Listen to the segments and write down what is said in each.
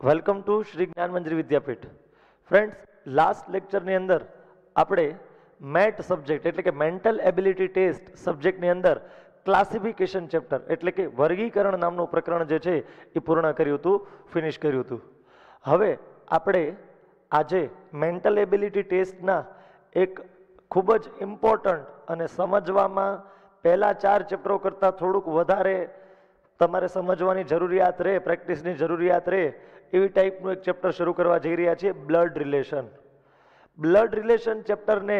Welcome to Shri જ્ઞાન મંજરી વિદ્યાપીઠ. Friends, last લેક્ચરની અંદર આપણે મેટ સબ્જેક્ટ એટલે કે મેન્ટલ એબિલિટી ટેસ્ટ સબ્જેક્ટની અંદર ક્લાસિફિકેશન ચેપ્ટર એટલે કે વર્ગીકરણ નામનું પ્રકરણ જે છે એ પૂર્ણ કર્યું હતું, ફિનિશ કર્યું હતું. હવે આપણે આજે મેન્ટલ એબિલિટી ટેસ્ટના એક ખૂબ જ ઇમ્પોર્ટન્ટ અને સમજવામાં પહેલાં 4 ચેપ્ટરો કરતાં થોડુંક વધારે તમારે સમજવાની જરૂરિયાત રહે, પ્રેક્ટિસની જરૂરિયાત રહે એવી ટાઈપનું એક ચેપ્ટર શરૂ કરવા જઈ રહ્યા છીએ, બ્લડ રિલેશન. બ્લડ રિલેશન ચેપ્ટરને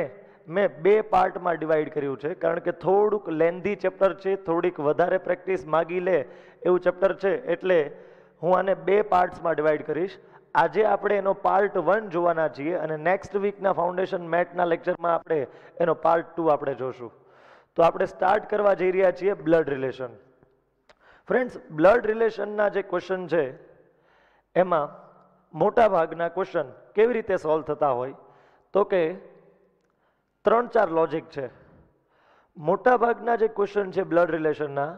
મેં 2 પાર્ટમાં ડિવાઈડ કર્યું છે, કારણ કે થોડુંક લેન્ધી ચેપ્ટર છે, થોડીક વધારે પ્રેક્ટિસ માગી લે એવું ચેપ્ટર છે, એટલે હું આને 2 પાર્ટ્સમાં ડિવાઈડ કરીશ. આજે આપણે એનો પાર્ટ 1 જોવાના છીએ અને નેક્સ્ટ વીકના ફાઉન્ડેશન મેટના લેક્ચરમાં આપણે એનો પાર્ટ 2 આપણે જોશું. તો આપણે સ્ટાર્ટ કરવા જઈ રહ્યા છીએ બ્લડ રિલેશન. ફ્રેન્ડ્સ, બ્લડ રિલેશનના જે ક્વેશ્ચન છે એમાં મોટા ભાગના ક્વેશ્ચન કેવી રીતે સોલ્વ થતા હોય તો કે 3-4 લોજિક છે. મોટા ભાગના જે ક્વેશ્ચન છે બ્લડ રિલેશનના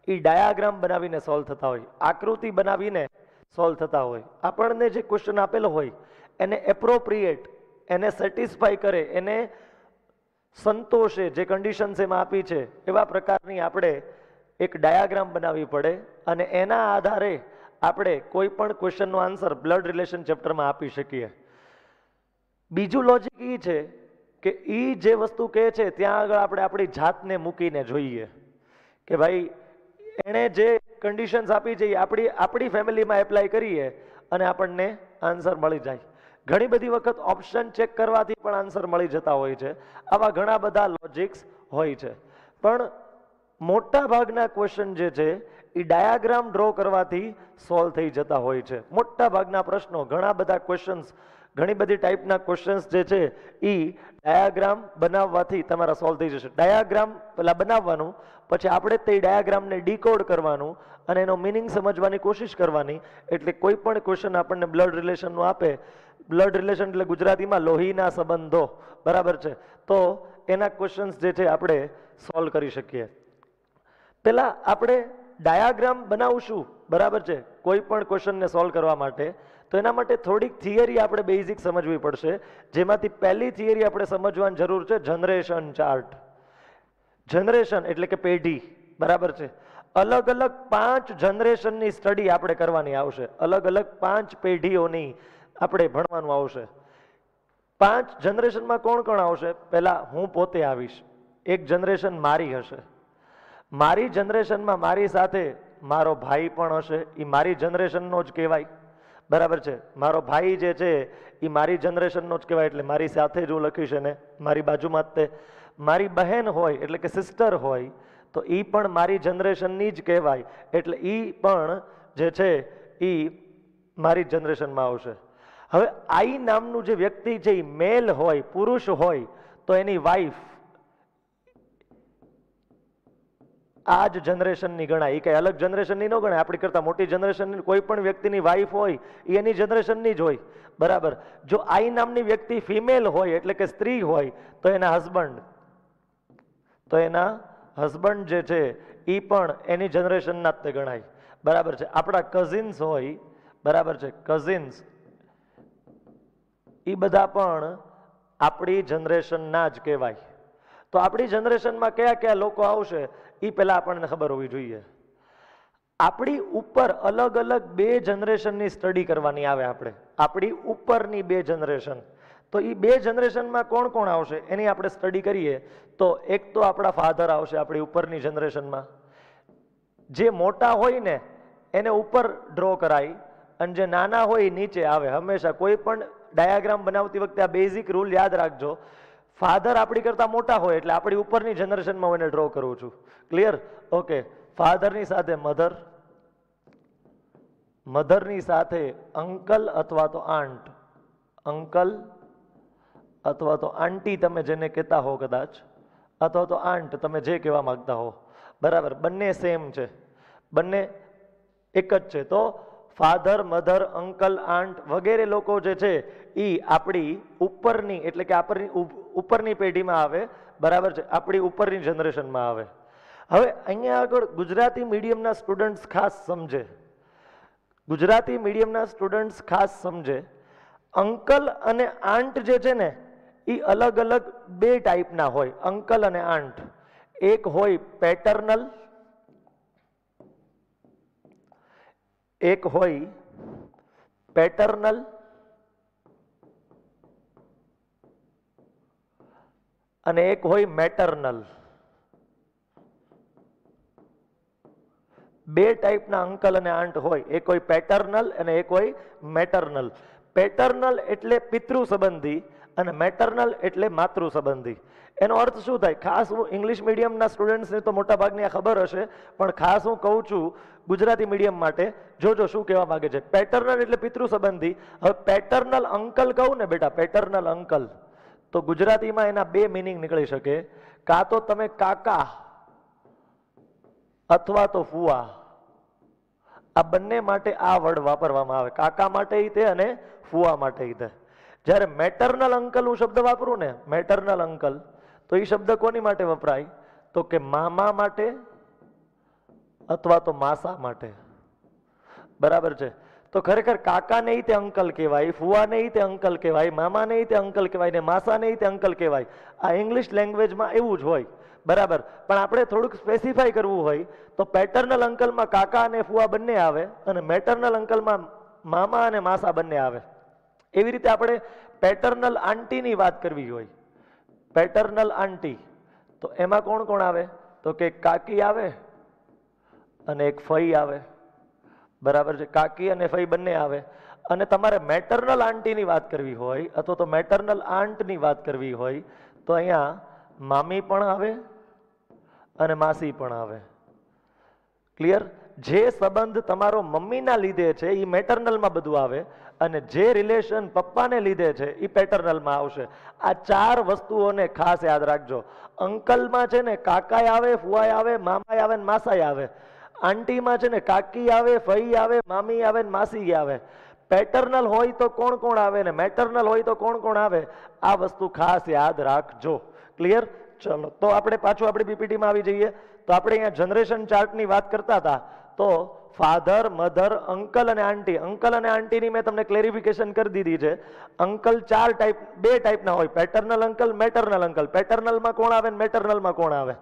એ ડાયાગ્રામ બનાવીને સોલ્વ થતા હોય, આકૃતિ બનાવીને સોલ્વ થતા હોય. આપણને જે ક્વેશ્ચન આપેલો હોય એને એપ્રોપ્રિએટ, એને સેટિસ્ફાય કરે, એને સંતોષે, જે કન્ડિશન્સ એમાં આપી છે એવા પ્રકારની આપણે એક ડાયાગ્રામ બનાવવી પડે અને એના આધારે આપણે કોઈ પણ ક્વેશ્ચનનો આન્સર બ્લડ રિલેશન ચેપ્ટરમાં આપી શકીએ. બીજું લોજિક એ છે કે એ જે વસ્તુ કહે છે ત્યાં આગળ આપણે આપણી જાતને મૂકીને જોઈએ કે ભાઈ એણે જે કન્ડિશન્સ આપી છે એ આપણી ફેમિલીમાં એપ્લાય કરીએ અને આપણને આન્સર મળી જાય. ઘણી બધી વખત ઓપ્શન ચેક કરવાથી પણ આન્સર મળી જતા હોય છે. આવા ઘણા બધા લોજિક્સ હોય છે, પણ મોટા ભાગના ક્વેશ્ચન જે છે એ ડાયાગ્રામ ડ્રો કરવાથી સોલ્વ થઈ જતા હોય છે. મોટા ભાગના પ્રશ્નો, ઘણા બધા ક્વેશ્ચન્સ, ઘણી બધી ટાઈપના ક્વેશ્ચન્સ જે છે એ ડાયાગ્રામ બનાવવાથી તમારા સોલ્વ થઈ જશે. ડાયાગ્રામ પહેલાં બનાવવાનું, પછી આપણે તે ડાયાગ્રામને ડીકોડ કરવાનું અને એનો મિનિંગ સમજવાની કોશિશ કરવાની. એટલે કોઈ પણ ક્વેશ્ચન આપણને બ્લડ રિલેશનનું આપે, બ્લડ રિલેશન એટલે ગુજરાતીમાં લોહીના સંબંધો, બરાબર છે, તો એના ક્વેશ્ચન્સ જે છે આપણે સોલ્વ કરી શકીએ. પહેલાં આપણે ડાયાગ્રામ બનાવશું, બરાબર છે, કોઈ પણ ક્વેશ્ચનને સોલ્વ કરવા માટે. તો એના માટે થોડીક થિયરી આપણે બેઝિક સમજવી પડશે, જેમાંથી પહેલી થિયરી આપણે સમજવાની જરૂર છે જનરેશન ચાર્ટ. જનરેશન એટલે કે પેઢી, બરાબર છે. અલગ અલગ 5 જનરેશનની સ્ટડી આપણે કરવાની આવશે, અલગ અલગ 5 પેઢીઓની આપણે ભણવાનું આવશે. 5 જનરેશનમાં કોણ કોણ આવશે? પહેલાં હું પોતે આવીશ, એક જનરેશન મારી હશે. મારી જનરેશનમાં મારી સાથે મારો ભાઈ પણ હશે, એ મારી જનરેશનનો જ કહેવાય, બરાબર છે. મારો ભાઈ જે છે એ મારી જનરેશનનો જ કહેવાય, એટલે મારી સાથે જ હું લખીશ એને, મારી બાજુમાં જ તે. મારી બહેન હોય એટલે કે સિસ્ટર હોય તો એ પણ મારી જનરેશનની જ કહેવાય, એટલે એ પણ જે છે એ મારી જનરેશનમાં આવશે. હવે આઈ નામનું જે વ્યક્તિ છે એ મેલ હોય, પુરુષ હોય તો એની વાઈફ આ જ જનરેશનની ગણાય, એ કઈ અલગ જનરેશનની ન ગણાય. આપણી કરતાં મોટી જનરેશનની કોઈ પણ વ્યક્તિની વાઈફ હોય એ એની જનરેશનની જ હોય, બરાબર. જો આઈ નામની વ્યક્તિ ફિમેલ હોય એટલે કે સ્ત્રી હોય તો એના હસબન્ડ, તો એના હસબન્ડ જે છે એ પણ એની જનરેશનના જ તે ગણાય, બરાબર છે. આપણા કઝિન્સ હોય, બરાબર છે, કઝિન્સ એ બધા પણ આપણી જનરેશનના જ કહેવાય. તો આપણી જનરેશનમાં કયા કયા લોકો આવશે એ પહેલાં આપણને ખબર હોવી જોઈએ. આપણી ઉપર અલગ અલગ 2 જનરેશનની સ્ટડી કરવાની આવે આપણે, આપણી ઉપરની 2 જનરેશન. તો એ 2 જનરેશનમાં કોણ કોણ આવશે એની આપણે સ્ટડી કરીએ તો એક તો આપણા ફાધર આવશે આપણી ઉપરની જનરેશનમાં. જે મોટા હોય ને એને ઉપર ડ્રો કરાય અને જે નાના હોય એ નીચે આવે. હંમેશા કોઈ પણ ડાયાગ્રામ બનાવતી વખતે આ બેઝિક રૂલ યાદ રાખજો. ફાધર આપણી કરતાં મોટા હોય એટલે આપણી ઉપરની જનરેશનમાં હું એને ડ્રો કરું છું. ક્લિયર? ઓકે. ફાધરની સાથે મધર, મધરની સાથે અંકલ અથવા તો આંટ, અંકલ અથવા તો આંટી તમે જેને કહેતા હો કદાચ, અથવા તો આંટ તમે જે કહેવા માંગતા હો, બરાબર. બંને સેમ છે, બંને એક જ છે. તો ફાધર, મધર, અંકલ, આંટ વગેરે લોકો જે છે એ આપણી ઉપરની એટલે કે આપણી ઉપરની પેઢીમાં આવે, બરાબર છે, આપણી ઉપરની જનરેશનમાં આવે. હવે અહીંયા આગળ ગુજરાતી મીડિયમના સ્ટુડન્ટ્સ ખાસ સમજે, ગુજરાતી મીડિયમના સ્ટુડન્ટ્સ ખાસ સમજે, અંકલ અને આંટ જે છે ને એ અલગ અલગ બે ટાઈપના હોય. અંકલ અને આંટ, એક હોય પેટર્નલ, એક હોય પેટર્નલ અને એક હોય મેટર્નલ. બે ટાઈપના અંકલ અને આંટ હોય, એક હોય પેટર્નલ અને એક હોય મેટર્નલ. પેટર્નલ એટલે પિતૃ સંબંધી અને મેટર્નલ એટલે માતૃ સંબંધી. એનો અર્થ શું થાય? ખાસ હું ઇંગ્લિશ મીડિયમના સ્ટુડન્ટ્સને તો મોટા ભાગની આ ખબર હશે, પણ ખાસ હું કહું છું ગુજરાતી મીડિયમ માટે, જોજો શું કહેવા માંગે છે. પેટર્નલ એટલે પિતૃ સંબંધી. હવે પેટર્નલ અંકલ કહું ને બેટા, પેટર્નલ અંકલ, તો ગુજરાતીમાં એના બે મિનિંગ નીકળી શકે. કાં તો તમે કાકા અથવા તો ફુવા, આ બંને માટે આ વર્ડ વાપરવામાં આવે. કાકા માટે તે અને ફુવા માટે તે. જ્યારે મેટર્નલ અંકલ હું શબ્દ વાપરું ને, મેટર્નલ અંકલ, તો એ શબ્દ કોની માટે વપરાય? તો કે મામા માટે અથવા તો માસા માટે. બરાબર છે? તો ખરેખર કાકાને તે અંકલ કહેવાય, ફુવાને તે અંકલ કહેવાય, મામાને તે અંકલ કહેવાય ને માસાને તે અંકલ કહેવાય. આ ઇંગ્લિશ લેંગ્વેજમાં એવું જ હોય. બરાબર? પણ આપણે થોડુંક સ્પેસિફાઈ કરવું હોય તો પેટર્નલ અંકલમાં કાકા અને ફુવા બંને આવે અને મેટર્નલ અંકલમાં મામા અને માસા બંને આવે. એવી રીતે આપણે પેટર્નલ આંટીની વાત કરવી હોય, પેટર્નલ આંટી, તો એમાં કોણ કોણ આવે? તો કે કાકી આવે અને એક ફઈ આવે. બરાબર છે? કાકી અને ફઈ બંને આવે. અને તમારે મેટર્નલ આંટીની વાત કરવી હોય અથવા તો મેટર્નલ આંટની વાત કરવી હોય તો અહીંયા મામી પણ આવે અને માસી પણ આવે. ક્લિયર? જે સંબંધ તમારો મમ્મીના લીધે છે એ મેટર્નલમાં બધું આવે અને જે રિલેશન પપ્પાને લીધે છે એ પેટર્નલમાં આવશે. આ ચાર વસ્તુઓને ખાસ યાદ રાખજો. અંકલમાં છે ને કાકાય આવે, ફુવાય આવે, મામાય આવે ને માસાય આવે. આંટીમાં છે ને કાકી આવે, ફઈ આવે, મામી આવે ને માસી આવે. પેટર્નલ હોય તો કોણ કોણ આવે ને મેટર્નલ હોય તો કોણ કોણ આવે, આ વસ્તુ ખાસ યાદ રાખજો. ક્લિયર? ચલો, તો આપણે પાછું આપણી પીપીટીમાં આવી જઈએ. તો આપણે અહીંયા જનરેશન ચાર્ટની વાત કરતા હતા. તો ફાધર, મધર, અંકલ અને આંટી. અંકલ અને આંટીની મેં તમને ક્લેરિફિકેશન કરી દીધી છે. અંકલ ચાર ટાઈપ, બે ટાઈપના હોય, પેટર્નલ અંકલ, મેટર્નલ અંકલ. પેટર્નલમાં કોણ આવે ને મેટર્નલમાં કોણ આવે.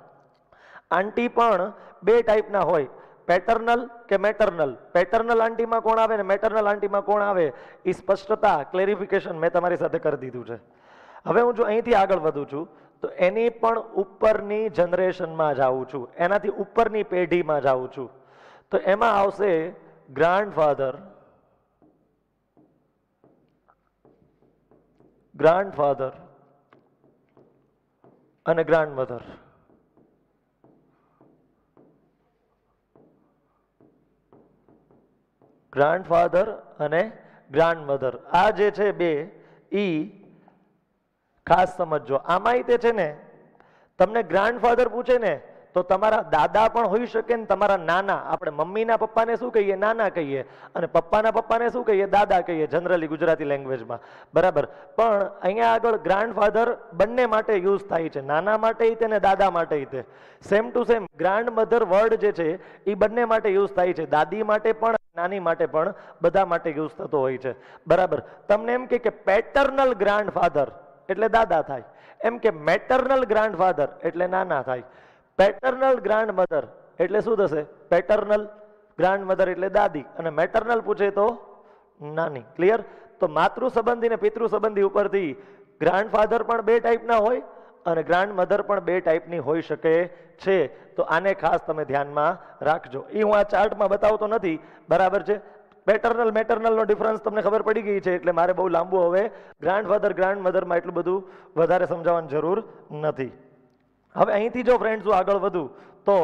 આંટી પણ બે ટાઈપના હોય, પેટર્નલ કે મેટર્નલ. પેટર્નલ આંટીમાં કોણ આવે ને મેટર્નલ આંટીમાં કોણ આવે, એ સ્પષ્ટતા, ક્લેરિફિકેશન મેં તમારી સાથે કરી દીધું છે. હવે હું જો અહીંથી આગળ વધું છું તો એની પણ ઉપરની જનરેશનમાં જાઉં છું, એનાથી ઉપરની પેઢીમાં જાઉં છું. તો એમાં આવશે ગ્રાન્ડફાધર, ગ્રાન્ડફાધર અને ગ્રાન્ડમધર. ગ્રાન્ડફાધર અને ગ્રાન્ડમધર, આ જે છે બે, ઈ ખાસ સમજજો. આમાંય તે છે ને તમને ગ્રાન્ડફાધર પૂછે ને તો તમારા દાદા પણ હોઈ શકે ને તમારા નાના. આપણે મમ્મીના પપ્પાને શું કહીએ? નાના કહીએ. અને પપ્પાના પપ્પાને શું કહીએ? દાદા કહીએ, જનરલી ગુજરાતી લેંગ્વેજમાં. બરાબર? પણ અહીંયા આગળ ગ્રાન્ડફાધર બંને માટે યુઝ થાય છે, નાના માટે તે ને દાદા માટે તે. Same to same grandmother word જે છે એ બંને માટે યુઝ થાય છે, દાદી માટે પણ, નાની માટે પણ, બધા માટે યુઝ થતો હોય છે. બરાબર? તમને એમ કે પેટર્નલ ગ્રાન્ડફાધર એટલે દાદા થાય, એમ કે મેટર્નલ ગ્રાન્ડફાધર એટલે નાના થાય. પેટર્નલ ગ્રાન્ડમધર એટલે શું થશે? પેટર્નલ ગ્રાન્ડમધર એટલે દાદી અને મેટર્નલ પૂછે તો નાની. ક્લિયર? તો માતૃ સંબંધી ને પિતૃ સંબંધી ઉપરથી ગ્રાન્ડફાધર પણ બે ટાઈપના હોય અને ગ્રાન્ડમધર પણ બે ટાઈપની હોઈ શકે છે. તો આને ખાસ તમે ધ્યાનમાં રાખજો. એ હું આ ચાર્ટમાં બતાવતો નથી. બરાબર છે? પેટર્નલ મેટર્નલનો ડિફરન્સ તમને ખબર પડી ગઈ છે એટલે મારે બહુ લાંબુ હવે ગ્રાન્ડફાધર ગ્રાન્ડમધરમાં એટલું બધું વધારે સમજાવવાની જરૂર નથી. હવે અહીંથી જો ફ્રેન્ડ્સ હું આગળ વધું તો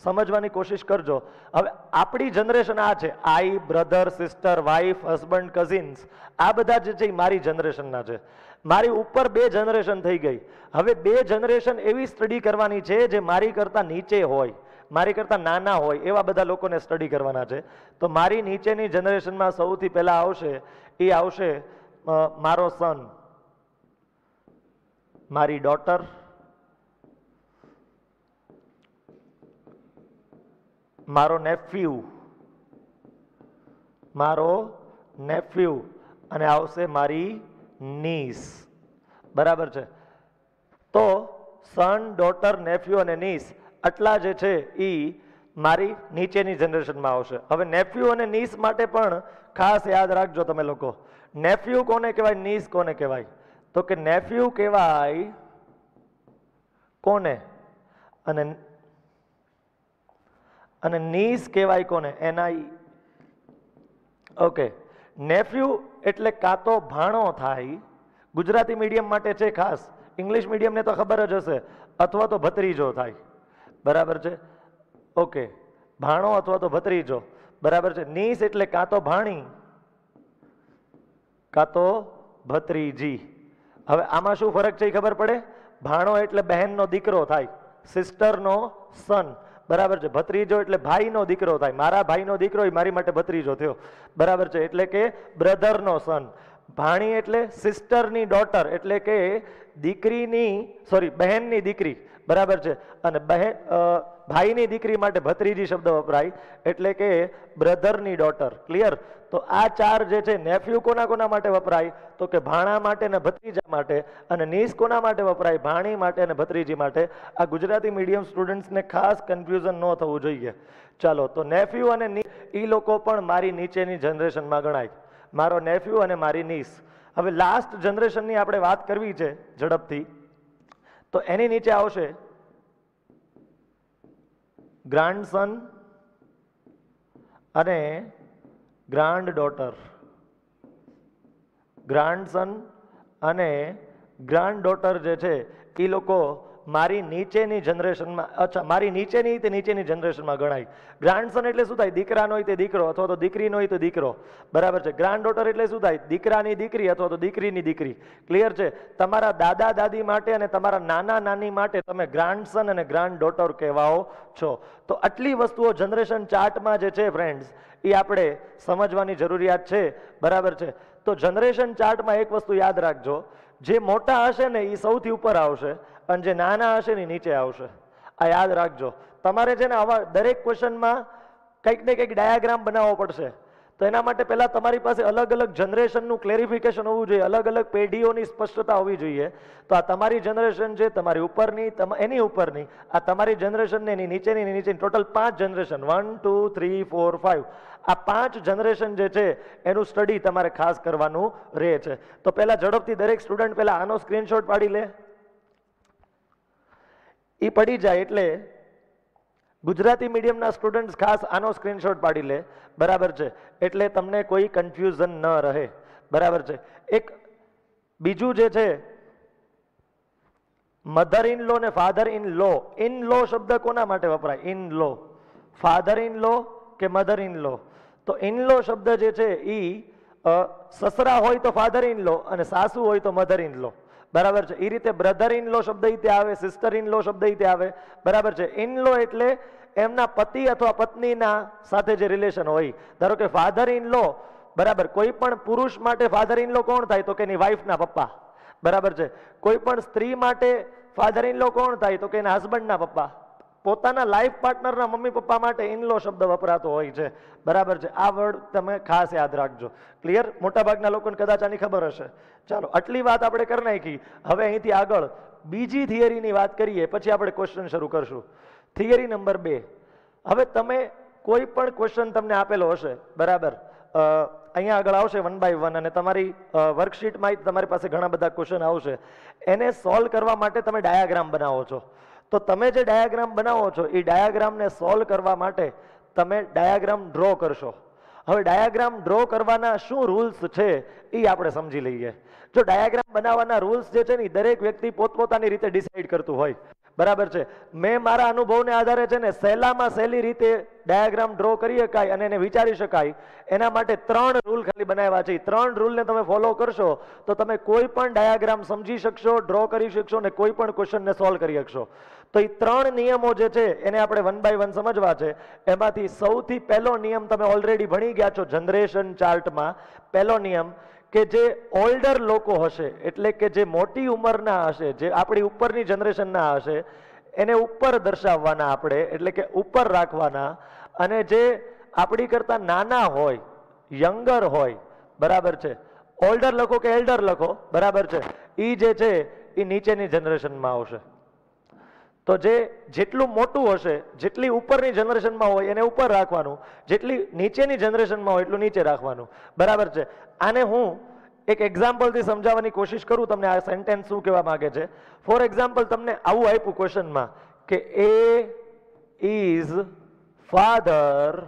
સમજવાની કોશિશ કરજો. હવે આપણી જનરેશન આ છે, I, brother, sister, wife, husband, cousins, આ બધા જે છે એ મારી જનરેશનના છે. મારી ઉપર બે જનરેશન થઈ ગઈ. હવે બે જનરેશન એવી સ્ટડી કરવાની છે જે મારી કરતાં નીચે હોય, મારી કરતાં નાના હોય, એવા બધા લોકોને સ્ટડી કરવાના છે. તો મારી નીચેની જનરેશનમાં સૌથી પહેલા આવશે, એ આવશે મારો સન, મારી ડોટર, મારો નેફ્યુ, મારો નેફ્યુ અને આવશે મારી નીસ. બરાબર છે. તો સન, ડોટર, નેફ્યુ અને નીસ આટલા જે છે એ મારી નીચેની જનરેશનમાં આવશે. હવે નેફ્યુ અને નીસ માટે પણ ખાસ યાદ રાખજો તમે લોકો. નેફ્યુ કોને કહેવાય, નીસ કોને કહેવાય? તો કે નેફ્યુ કહેવાય કોને અને નીસ કહેવાય કોને? એના. ઓકે. નેફ્યુ એટલે કાં તો ભાણો થાય, ગુજરાતી મીડિયમ માટે છે ખાસ, ઇંગ્લિશ મીડિયમને તો ખબર જ હશે, અથવા તો ભત્રીજો થાય. બરાબર છે. ઓકે. ભાણો અથવા તો ભત્રીજો. બરાબર છે. નીસ એટલે કાં તો ભાણી કાં તો ભત્રીજી. હવે આમાં શું ફરક છે એ ખબર પડે? ભાણો એટલે બહેનનો દીકરો થાય, સિસ્ટરનો સન. બરાબર છે. ભત્રીજો એટલે ભાઈનો દીકરો થાય, મારા ભાઈનો દીકરો એ મારી માટે ભત્રીજો થયો. બરાબર છે. એટલે કે બ્રધરનો સન. ભાણી એટલે સિસ્ટરની ડોટર, એટલે કે દીકરીની, સોરી, બહેનની દીકરી. બરાબર છે. અને ભાઈની દીકરી માટે ભત્રીજી શબ્દ વપરાય, એટલે કે બ્રધરની ડોટર. ક્લિયર? તો આ ચાર જે છે નેફ્યુ કોના કોના માટે વપરાય? તો કે ભાણા માટે અને ભત્રીજા માટે. અને નીસ કોના માટે વપરાય? ભાણી માટે અને ભત્રીજી માટે. આ ગુજરાતી મીડિયમ સ્ટુડન્ટ્સને ખાસ કન્ફ્યુઝન ન થવું જોઈએ. ચાલો, તો નેફ્યુ અને નીસ એ લોકો પણ મારી નીચેની જનરેશનમાં ગણાય. મારો નેફ્યુ અને મારી નીસ. હવે લાસ્ટ જનરેશનની આપણે વાત કરવી છે ઝડપથી. તો એની નીચે આવશે ગ્રાન્ડસન અને ગ્રાન્ડ ડોટર. ગ્રાન્ડસન અને ગ્રાન્ડ ડોટર જે છે એ લોકો મારી નીચેની જનરેશનમાં, અચ્છા, મારી નીચેની તે નીચેની જનરેશનમાં ગણાય. ગ્રાન્ડસન એટલે શું થાય? દીકરાનો હોય તે દીકરો અથવા તો દીકરીનો હોય તો દીકરો. બરાબર છે. ગ્રાન્ડ ડોટર એટલે શું થાય? દીકરાની દીકરી અથવા તો દીકરીની દીકરી. ક્લિયર છે? તમારા દાદા દાદી માટે અને તમારા નાના નાની માટે તમે ગ્રાન્ડસન અને ગ્રાન્ડ ડોટર કહેવાઓ છો. તો આટલી વસ્તુઓ જનરેશન ચાર્ટમાં જે છે ફ્રેન્ડ્સ એ આપણે સમજવાની જરૂરિયાત છે. બરાબર છે. તો જનરેશન ચાર્ટમાં એક વસ્તુ યાદ રાખજો, જે મોટા હશે ને એ સૌથી ઉપર આવશે અને જે નાના હશે ને નીચે આવશે. આ યાદ રાખજો. તમારે છે ને આવા દરેક ક્વેશ્ચનમાં કંઈક ને કંઈક ડાયાગ્રામ બનાવવો પડશે. તો એના માટે પહેલા તમારી પાસે અલગ અલગ જનરેશનનું ક્લેરિફિકેશન હોવું જોઈએ, અલગ અલગ પેઢીઓની સ્પષ્ટતા હોવી જોઈએ. તો આ તમારી જનરેશન છે, તમારી ઉપરની, એની ઉપરની, આ તમારી જનરેશન ને એની નીચેની, નીચેની, ટોટલ 5 જનરેશન, 1 2 3 4 5. આ 5 જનરેશન જે છે એનું સ્ટડી તમારે ખાસ કરવાનું રહે છે. તો પહેલા ઝડપથી દરેક સ્ટુડન્ટ પહેલા આનો સ્ક્રીનશોટ પાડી લે. એ પડી જાય એટલે ગુજરાતી મીડિયમના સ્ટુડન્ટ્સ ખાસ આનો સ્ક્રીનશોટ પાડી લે. બરાબર છે. એટલે તમને કોઈ કન્ફ્યુઝન ન રહે. બરાબર છે. એક બીજું જે છે, મધર ઇન લો ને father in law. In law શબ્દ કોના માટે વપરાય? In law. Father in law કે મધર ઇન લો? તો ઇન લો શબ્દ જે છે એ સસરા હોય તો ફાધર ઇન લો અને સાસુ હોય તો મધર ઇન લો. બરાબર છે. એ રીતે બ્રધર ઇન લો શબ્દ ઈ આવે, સિસ્ટર ઇન લો શબ્દ ઈ આવે. બરાબર છે. ઇન લો એટલે એમના પતિ અથવા પત્નીના સાથે જે રિલેશન હોય. ધારો કે ફાધર ઇન લો, બરાબર, કોઈ પણ પુરુષ માટે ફાધર ઇન લો કોણ થાય? તો કે એની વાઈફના પપ્પા. બરાબર છે. કોઈ પણ સ્ત્રી માટે ફાધર ઇન લો કોણ થાય? તો કે એના હસબન્ડના પપ્પા. પોતાના લાઈફ પાર્ટનરના મમ્મી પપ્પા માટે ઇન લો શબ્દ વપરાતો હોય છે. બરાબર છે. આ વર્ડ તમે ખાસ યાદ રાખજો. ક્લિયર? મોટાભાગના લોકોને કદાચ આની ખબર હશે. ચાલો, આટલી વાત આપણે કરી નાખી. હવે અહીંથી આગળ બીજી થિયરીની વાત કરીએ, પછી આપણે ક્વેશ્ચન શરૂ કરશું. Theory number 2. હવે તમે કોઈ પણ ક્વેશ્ચન તમને આપેલો હશે, બરાબર, અહીંયા આગળ આવશે 1 by 1 અને તમારી વર્કશીટમાં તમારી પાસે ઘણા બધા ક્વેશ્ચન આવશે. એને સોલ્વ કરવા માટે તમે ડાયાગ્રામ બનાવો છો. તો તમે જે ડાયાગ્રામ બનાવો છો એ ડાયાગ્રામને સોલ્વ કરવા માટે તમે ડાયાગ્રામ ડ્રો કરશો. હવે ડાયાગ્રામ ડ્રો કરવાના શું રૂલ્સ છે એ આપણે સમજી લઈએ. જો ડાયાગ્રામ બનાવવાના રૂલ્સ જે છે ને દરેક વ્યક્તિ પોતપોતાની રીતે ડિસાઈડ કરતું હોય. બરાબર છે. મેં મારા અનુભવને આધારે છે ને સહેલામાં સહેલી રીતે ડાયાગ્રામ ડ્રો કરી શકાય અને એને વિચારી શકાય એના માટે 3 રૂલ ખાલી બનાવ્યા છે. 3 રૂલને તમે ફોલો કરશો તો તમે કોઈ પણ ડાયાગ્રામ સમજી શકશો, ડ્રો કરી શકશો અને કોઈ પણ ક્વેશ્ચનને સોલ્વ કરી શકશો. તો એ 3 નિયમો જે છે એને આપણે 1 by 1 સમજવા છે. એમાંથી સૌથી પહેલો નિયમ તમે ઓલરેડી ભણી ગયા છો જનરેશન ચાર્ટમાં. પહેલો નિયમ કે જે ઓલ્ડર લોકો હશે, એટલે કે જે મોટી ઉંમરના હશે, જે આપણી ઉપરની જનરેશનના હશે, એને ઉપર દર્શાવવાના આપણે, એટલે કે ઉપર રાખવાના. અને જે આપણી કરતાં નાના હોય યંગર હોય, બરાબર છે, ઓલ્ડર લખો કે એલ્ડર લખો, બરાબર છે, એ જે છે એ નીચેની જનરેશનમાં આવશે. તો જેટલું મોટું હશે, જેટલી ઉપરની જનરેશનમાં હોય એને ઉપર રાખવાનું, જેટલી નીચેની જનરેશનમાં હોય એટલું નીચે રાખવાનું, બરાબર છે. આને હું એક એક્ઝામ્પલથી સમજાવવાની કોશિશ કરું તમને આ સેન્ટેન્સ શું કહેવા માંગે છે. ફોર એક્ઝામ્પલ તમને આવું આપ્યું ક્વેશ્ચનમાં કે એ ઇઝ ફાધર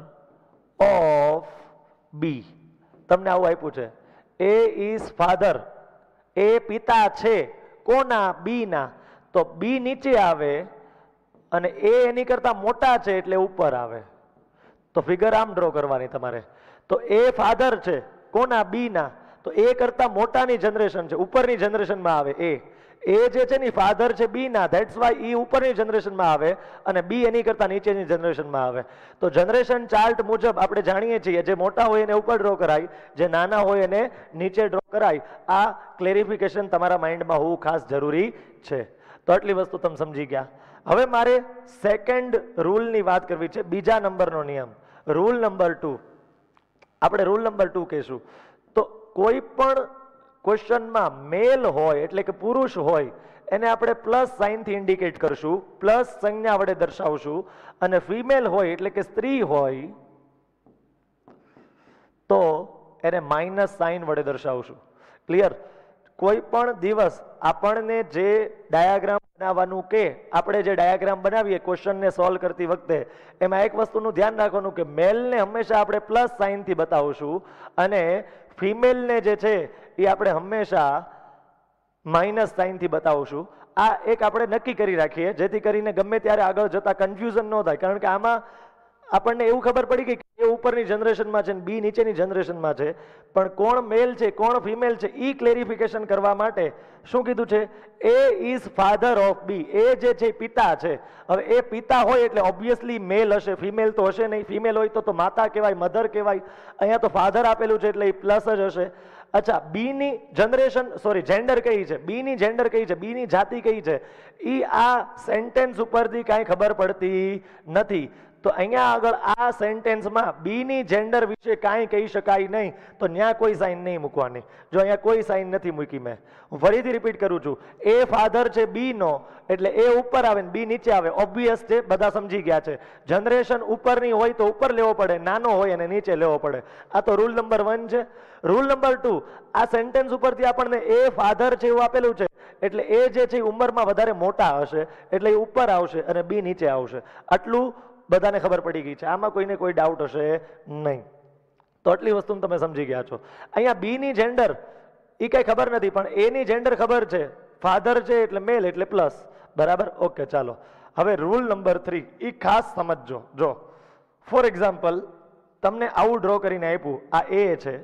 ઓફ બી. તમને આવું આપ્યું છે, એ ઇઝ ફાધર, એ પિતા છે કોના? બી ના. તો બી નીચે આવે અને એ એની કરતા મોટા છે એટલે ઉપર આવે. તો ફિગર આમ ડ્રો કરવાની તમારે. તો એ ફાધર છે કોના? બી ના. તો એ કરતા મોટાની જનરેશન છે, ઉપરની જનરેશનમાં આવે. એ જે છે ને ફાધર છે બી ના, ધેટ્સ વાય એ ઉપરની જનરેશનમાં આવે અને બી એની કરતા નીચેની જનરેશનમાં આવે. તો જનરેશન ચાર્ટ મુજબ આપણે જાણીએ છીએ જે મોટા હોય એને ઉપર ડ્રો કરાય, જે નાના હોય એને નીચે ડ્રો કરાય. આ ક્લેરિફિકેશન તમારા માઇન્ડમાં હોવું ખાસ જરૂરી છે. તો આટલી વસ્તુ તમે સમજી ગયા. હવે મારે સેકન્ડ રૂલની વાત કરવી છે, બીજા નંબરનો નિયમ, રૂલ નંબર 2. આપણે રૂલ નંબર 2 કહીશું. તો કોઈ પણ ક્વેશ્ચનમાં મેલ હોય એટલે કે પુરુષ હોય એને આપણે પ્લસ સાઇનથી ઇન્ડિકેટ કરશું, પ્લસ સંજ્ઞા વડે દર્શાવશું, અને ફિમેલ હોય એટલે કે સ્ત્રી હોય તો એને માઇનસ સાઇન વડે દર્શાવશું. ક્લિયર? કોઈ પણ દિવસ આપણને જે ડાયાગ્રામ બનાવવાનું કે આપણે જે ડાયાગ્રામ બનાવીએ ક્વેશ્ચનને સોલ્વ કરતી વખતે એમાં એક વસ્તુનું ધ્યાન રાખવાનું કે મેલને હંમેશા આપણે પ્લસ સાઇનથી બતાવશું અને ફિમેલને જે છે એ આપણે હંમેશા માઇનસ સાઇનથી બતાવશું. આ એક આપણે નક્કી કરી રાખીએ જેથી કરીને ગમે ત્યારે આગળ જતા કન્ફ્યુઝન ન થાય. કારણ કે આમાં આપણને એવું ખબર પડી ગઈ કે એ ઉપરની જનરેશનમાં છે ને બી નીચેની જનરેશનમાં છે, પણ કોણ મેલ છે કોણ ફિમેલ છે એ ક્લેરિફિકેશન કરવા માટે શું કીધું છે? A is father of B. એ જે છે પિતા છે. હવે એ પિતા હોય એટલે ઓબ્વિયસલી મેલ હશે, ફિમેલ તો હશે નહીં. ફિમેલ હોય તો માતા કહેવાય, મધર કહેવાય. અહીંયા તો ફાધર આપેલું છે એટલે એ પ્લસ જ હશે. અચ્છા, બી ની જનરેશન જેન્ડર કઈ છે? બી ની જેન્ડર કઈ છે? બી ની જાતિ કઈ છે? એ આ સેન્ટેન્સ ઉપરથી કાંઈ ખબર પડતી નથી. તો અહીંયા આગળ આ સેન્ટેન્સમાં બી ની જેન્ડર વિશે કાંઈ કહી શકાય નહીં, તો ત્યાં કોઈ સાઇન નહીં મૂકવાની. જો અહીંયા કોઈ સાઇન નથી મૂકી મેં. હું ફરીથી રિપીટ કરું છું, એ ફાધર છે બી નો એટલે એ ઉપર આવે ને બી નીચે આવે. ઓબ્વિયસ છે, બધા સમજી ગયા છે. જનરેશન ઉપરની હોય તો ઉપર લેવો પડે, નાનો હોય અને નીચે લેવો પડે. આ તો રૂલ નંબર 1 છે. રૂલ નંબર 2, આ સેન્ટેન્સ ઉપરથી આપણને એ ફાધર છે એવું આપેલું છે એટલે એ જે છે ઉંમરમાં વધારે મોટા હશે એટલે એ ઉપર આવશે અને બી નીચે આવશે. આટલું બધાને ખબર પડી ગઈ છે. આમાં કોઈને કોઈ ડાઉટ હશે નહીં. તો આટલી વસ્તુ તમે સમજી ગયા છો. અહીંયા બી ની જેન્ડર એ કઈ ખબર નથી, પણ એ ની જેન્ડર ખબર છે. ફાધર છે એટલે મેલ એટલે પ્લસ. બરાબર? ઓકે, ચાલો હવે રૂલ નંબર 3 એ ખાસ સમજજો. જો ફોર એક્ઝામ્પલ તમને આવું ડ્રો કરીને આપ્યું, આ એ છે,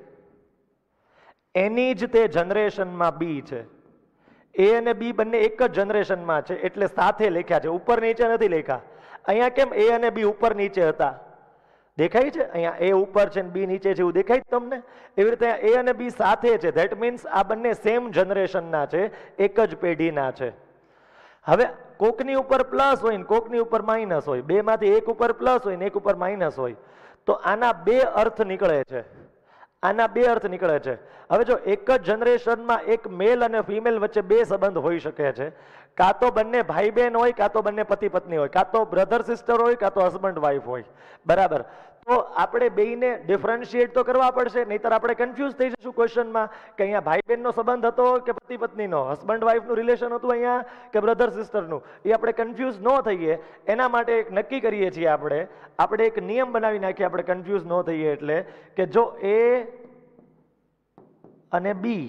એની જ તે જનરેશનમાં બી છે. એ અને બી બંને એક જ જનરેશનમાં છે એટલે સાથે લખ્યા છે, ઉપર નીચે નથી લખ્યા. અહીંયા કેમ એ અને બી ઉપર નીચે હતા? દેખાય છે? અહીંયા એ ઉપર છે ને બી નીચે છે એવું દેખાય તમને? એવી રીતે એ અને બી સાથે છે. ધેટ મીન્સ આ બંને સેમ જનરેશનના છે, એક જ પેઢીના છે. હવે કોકની ઉપર પ્લસ હોય ને કોકની ઉપર માઇનસ હોય, બે માંથી એક ઉપર પ્લસ હોય ને એક ઉપર માઇનસ હોય, તો આના બે અર્થ નીકળે છે. આના બે અર્થ નીકળે છે. હવે જો એક જ જનરેશનમાં એક મેલ અને ફિમેલ વચ્ચે બે સંબંધ હોઈ શકે છે. કાં તો બંને ભાઈ બહેન હોય, કાં તો બંને પતિ પત્ની હોય, કાં તો બ્રધર સિસ્ટર હોય, કાં તો હસબન્ડ વાઈફ હોય. બરાબર? તો આપણે બેયને ડિફરન્શિએટ તો કરવા પડશે, નહીતર આપણે કન્ફ્યુઝ થઈ જશું ક્વેશ્ચનમાં કે અહીંયા ભાઈ બહેનનો સંબંધ હતો કે પતિ પત્નીનો, હસબન્ડ વાઈફનું રિલેશન હતું અહીંયા કે બ્રધર સિસ્ટરનું. એ આપણે કન્ફ્યુઝ ન થઈએ એના માટે એક નક્કી કરીએ છીએ આપણે એક નિયમ બનાવી નાખીએ આપણે કન્ફ્યુઝ ન થઈએ એટલે, કે જો એ અને બી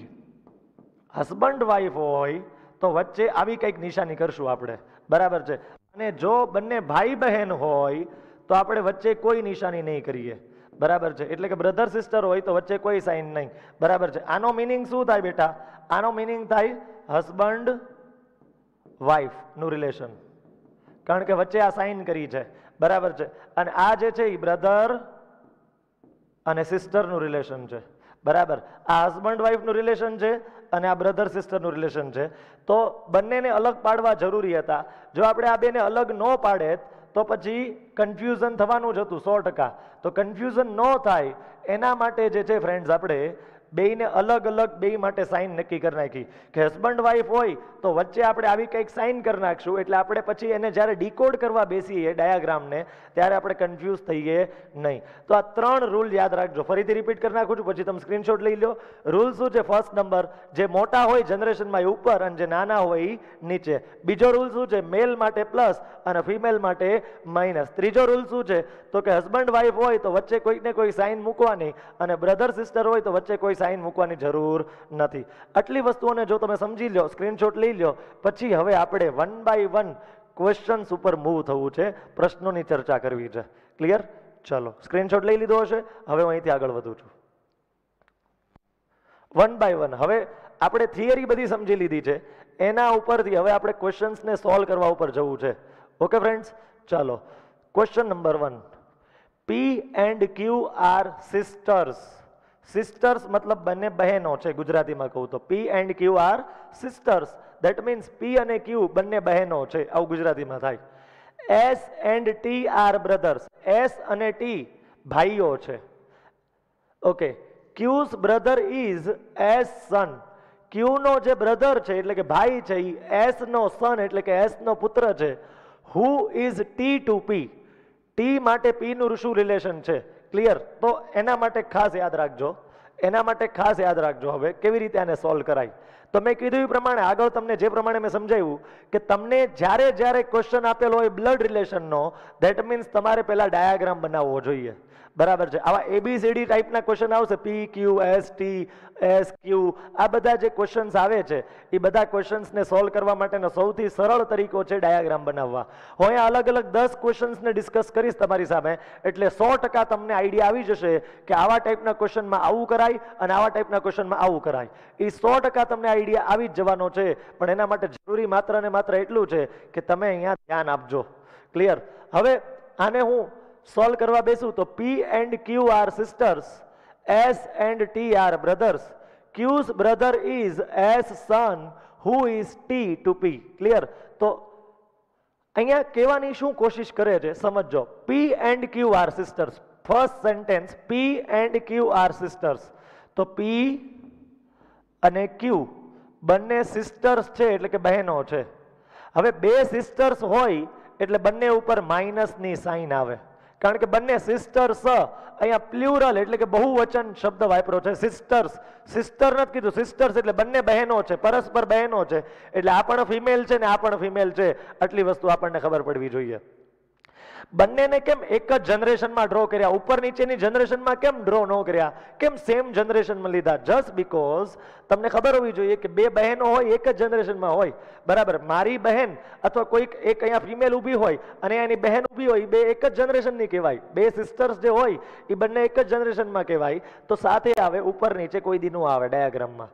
હસબન્ડ વાઈફ હોય તો વચ્ચે આવી કંઈક નિશાની કરશું આપણે. બરાબર છે? અને જો બંને ભાઈ બહેન હોય તો આપણે વચ્ચે કોઈ નિશાની નહીં કરીએ. બરાબર છે? એટલે કે બ્રધર સિસ્ટર હોય તો વચ્ચે કોઈ સાઇન નહીં. બરાબર છે? આનો મિનિંગ શું થાય બેટા? આનો મિનિંગ થાય હસબન્ડ વાઈફ નું રિલેશન, કારણ કે વચ્ચે આ સાઇન કરી છે. બરાબર છે? અને આ જે છે એ બ્રધર અને સિસ્ટર નું રિલેશન છે. બરાબર? આ હસબન્ડ વાઈફ નું રિલેશન છે અને આ બ્રધર સિસ્ટર નું રિલેશન છે. તો બંનેને અલગ પાડવા જરૂરી હતા. જો આપણે આ બેને અલગ ન પાડે તો પછી કન્ફ્યુઝન થવાનું જ હતું 100%. તો કન્ફ્યુઝન ન થાય એના માટે જે છે ફ્રેન્ડ્સ આપણે બેયને અલગ અલગ બેય માટે સાઇન નક્કી કરી નાખી કે હસબન્ડ વાઈફ હોય તો વચ્ચે આપણે આવી કંઈક સાઇન કરી નાખશું એટલે આપણે પછી એને જ્યારે ડીકોડ કરવા બેસીએ ડાયાગ્રામને ત્યારે આપણે કન્ફ્યુઝ થઈએ નહીં. તો આ 3 રૂલ યાદ રાખજો. ફરીથી રિપીટ કરી નાખું છું, પછી તમે સ્ક્રીનશોટ લઈ લો. રૂલ શું છે? ફર્સ્ટ નંબર, જે મોટા હોય જનરેશનમાં એ ઉપર અને જે નાના હોય એ નીચે. બીજો રૂલ શું છે? મેલ માટે પ્લસ અને ફિમેલ માટે માઇનસ. ત્રીજો રૂલ શું છે? તો કે હસબન્ડ વાઈફ હોય તો વચ્ચે કોઈક ને કોઈ સાઇન મૂકવાની અને બ્રધર સિસ્ટર હોય તો વચ્ચે કોઈ સાઇન મૂકવાની જરૂર નથી. આટલી વસ્તુઓને જો તમે સમજી લો, સ્ક્રીનશોટ લઈ લો, પછી હવે આપણે 1 બાય 1 ક્વેશ્ચન્સ ઉપર મૂવ થવું છે, પ્રશ્નોની ચર્ચા કરવી છે. ક્લિયર? ચલો, સ્ક્રીનશોટ લઈ લીધો હશે. હવે હું અહીંથી આગળ વધું છું. 1 બાય 1 હવે આપણે થિયરી બધી સમજી લીધી છે, એના ઉપરથી હવે આપણે ક્વેશ્ચન્સને સોલ્વ કરવા ઉપર જવું છે. ઓકે ફ્રેન્ડ્સ, ચાલો. Question number 1, P and Q are sisters. Sisters મતલબ બંને બહેનો છે ગુજરાતીમાં કહું તો. P and Q are sisters. That means P અને Q બંને બહેનો છે, આવું ગુજરાતીમાં થાય. S and T are brothers. S અને T ભાઈઓ છે. Okay, Q's brother is S son. Q નો જે બ્રધર છે એટલે કે ભાઈ છે એ S નો સન એટલે કે S નો પુત્ર છે. Who is T to P? T માટે P નું શું રિલેશન છે? ક્લિયર? તો એના માટે ખાસ યાદ રાખજો, એના માટે ખાસ યાદ રાખજો. હવે કેવી રીતે આને સોલ્વ કરાય? તો મેં કીધું એ પ્રમાણે આગળ તમને જે પ્રમાણે મેં સમજાવ્યું કે તમને જ્યારે જ્યારે ક્વેશ્ચન આપેલો હોય બ્લડ રિલેશનનો, ધેટ મીન્સ તમારે પહેલા ડાયાગ્રામ બનાવવો જોઈએ. બરાબર છે? આવા ABCD ટાઈપના ક્વેશ્ચન આવશે, P Q S T S Q, આ બધા જે ક્વેશ્ચન્સ આવે છે એ બધા ક્વેશ્ચન્સને સોલ્વ કરવા માટેનો સૌથી સરળ તરીકો છે ડાયાગ્રામ બનાવવા. હું અહીંયા અલગ અલગ 10 ક્વેશ્ચન્સને ડિસ્કસ કરીશ તમારી સામે, એટલે 100% તમને આઈડિયા આવી જશે કે આવા ટાઈપના ક્વેશ્ચનમાં આવું કરાય અને આવા ટાઈપના ક્વેશ્ચનમાં આવું કરાય. એ 100% તમને આઈડિયા આવી જ જવાનો છે, પણ એના માટે જરૂરી માત્ર ને માત્ર એટલું છે કે તમે અહીંયા ધ્યાન આપજો. ક્લિયર? હવે આને હું સોલ્વ કરવા બેસું તો P and Q are sisters, S and T are brothers. Q's brother is S son, who is T to P. Clear? તો અહીંયા કહેવાની શું કોશિશ કરે છે સમજો. P and Q are sisters. First sentence, P and Q are sisters. તો P અને Q બંને સિસ્ટર્સ છે એટલે કે બહેનો છે. હવે બે સિસ્ટર્સ હોય એટલે બંને ઉપર માઇનસની સાઇન આવે, કારણ કે બંને સિસ્ટર્સ. અહીંયા પ્લ્યુરલ એટલે કે બહુવચન શબ્દ વાપર્યો છે, સિસ્ટર્સ. સિસ્ટર નથી કીધું, સિસ્ટર્સ એટલે બંને બહેનો છે, પરસ્પર બહેનો છે, એટલે આ પણ ફિમેલ છે ને આ પણ ફિમેલ છે. આટલી વસ્તુ આપણને ખબર પડવી જોઈએ. બંનેને કેમ એક જ જનરેશનમાં ડ્રો કર્યા, ઉપર નીચેની જનરેશનમાં કેમ ડ્રો ન કર્યા, કેમ સેમ જનરેશનમાં લીધા? જસ્ટ બીકોઝ તમને ખબર હોવી જોઈએ કે બે બહેનો હોય એક જ જનરેશનમાં હોય. બરાબર? મારી બહેન અથવા કોઈક એક અહીંયા ફિમેલ ઊભી હોય અને એની બહેન ઊભી હોય, બે એક જ જનરેશનની કહેવાય. બે સિસ્ટર્સ જે હોય એ બંને એક જ જનરેશનમાં કહેવાય. તો સાથે આવે, ઉપર નીચે કોઈ દી નો આવે ડાયાગ્રામમાં.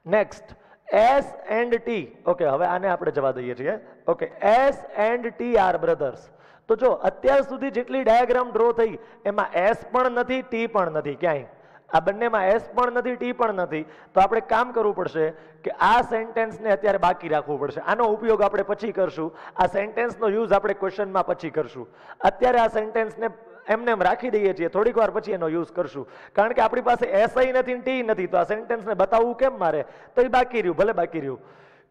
Next, S and T. Okay, હવે આને આપણે જવા દઈએ છીએ. Okay, S and T are brothers. તો જો અત્યાર સુધી જેટલી ડાયાગ્રામ ડ્રો થઈ એમાં S પણ નથી, T પણ નથી ક્યાંય. આ બંનેમાં S પણ નથી, T પણ નથી. તો આપણે કામ કરવું પડશે કે આ સેન્ટેન્સને અત્યારે બાકી રાખવું પડશે. આનો ઉપયોગ આપણે પછી કરશું, આ સેન્ટેન્સનો યુઝ આપણે ક્વેશ્ચનમાં પછી કરશું. અત્યારે આ સેન્ટેન્સને એમને એમ રાખી દઈએ છીએ, થોડીક વાર પછી એનો યુઝ કરશું, કારણ કે આપણી પાસે S નથી, T નથી. તો આ સેન્ટેન્સને બતાવવું કેમ મારે? તો એ બાકી રહ્યું, ભલે બાકી રહ્યું.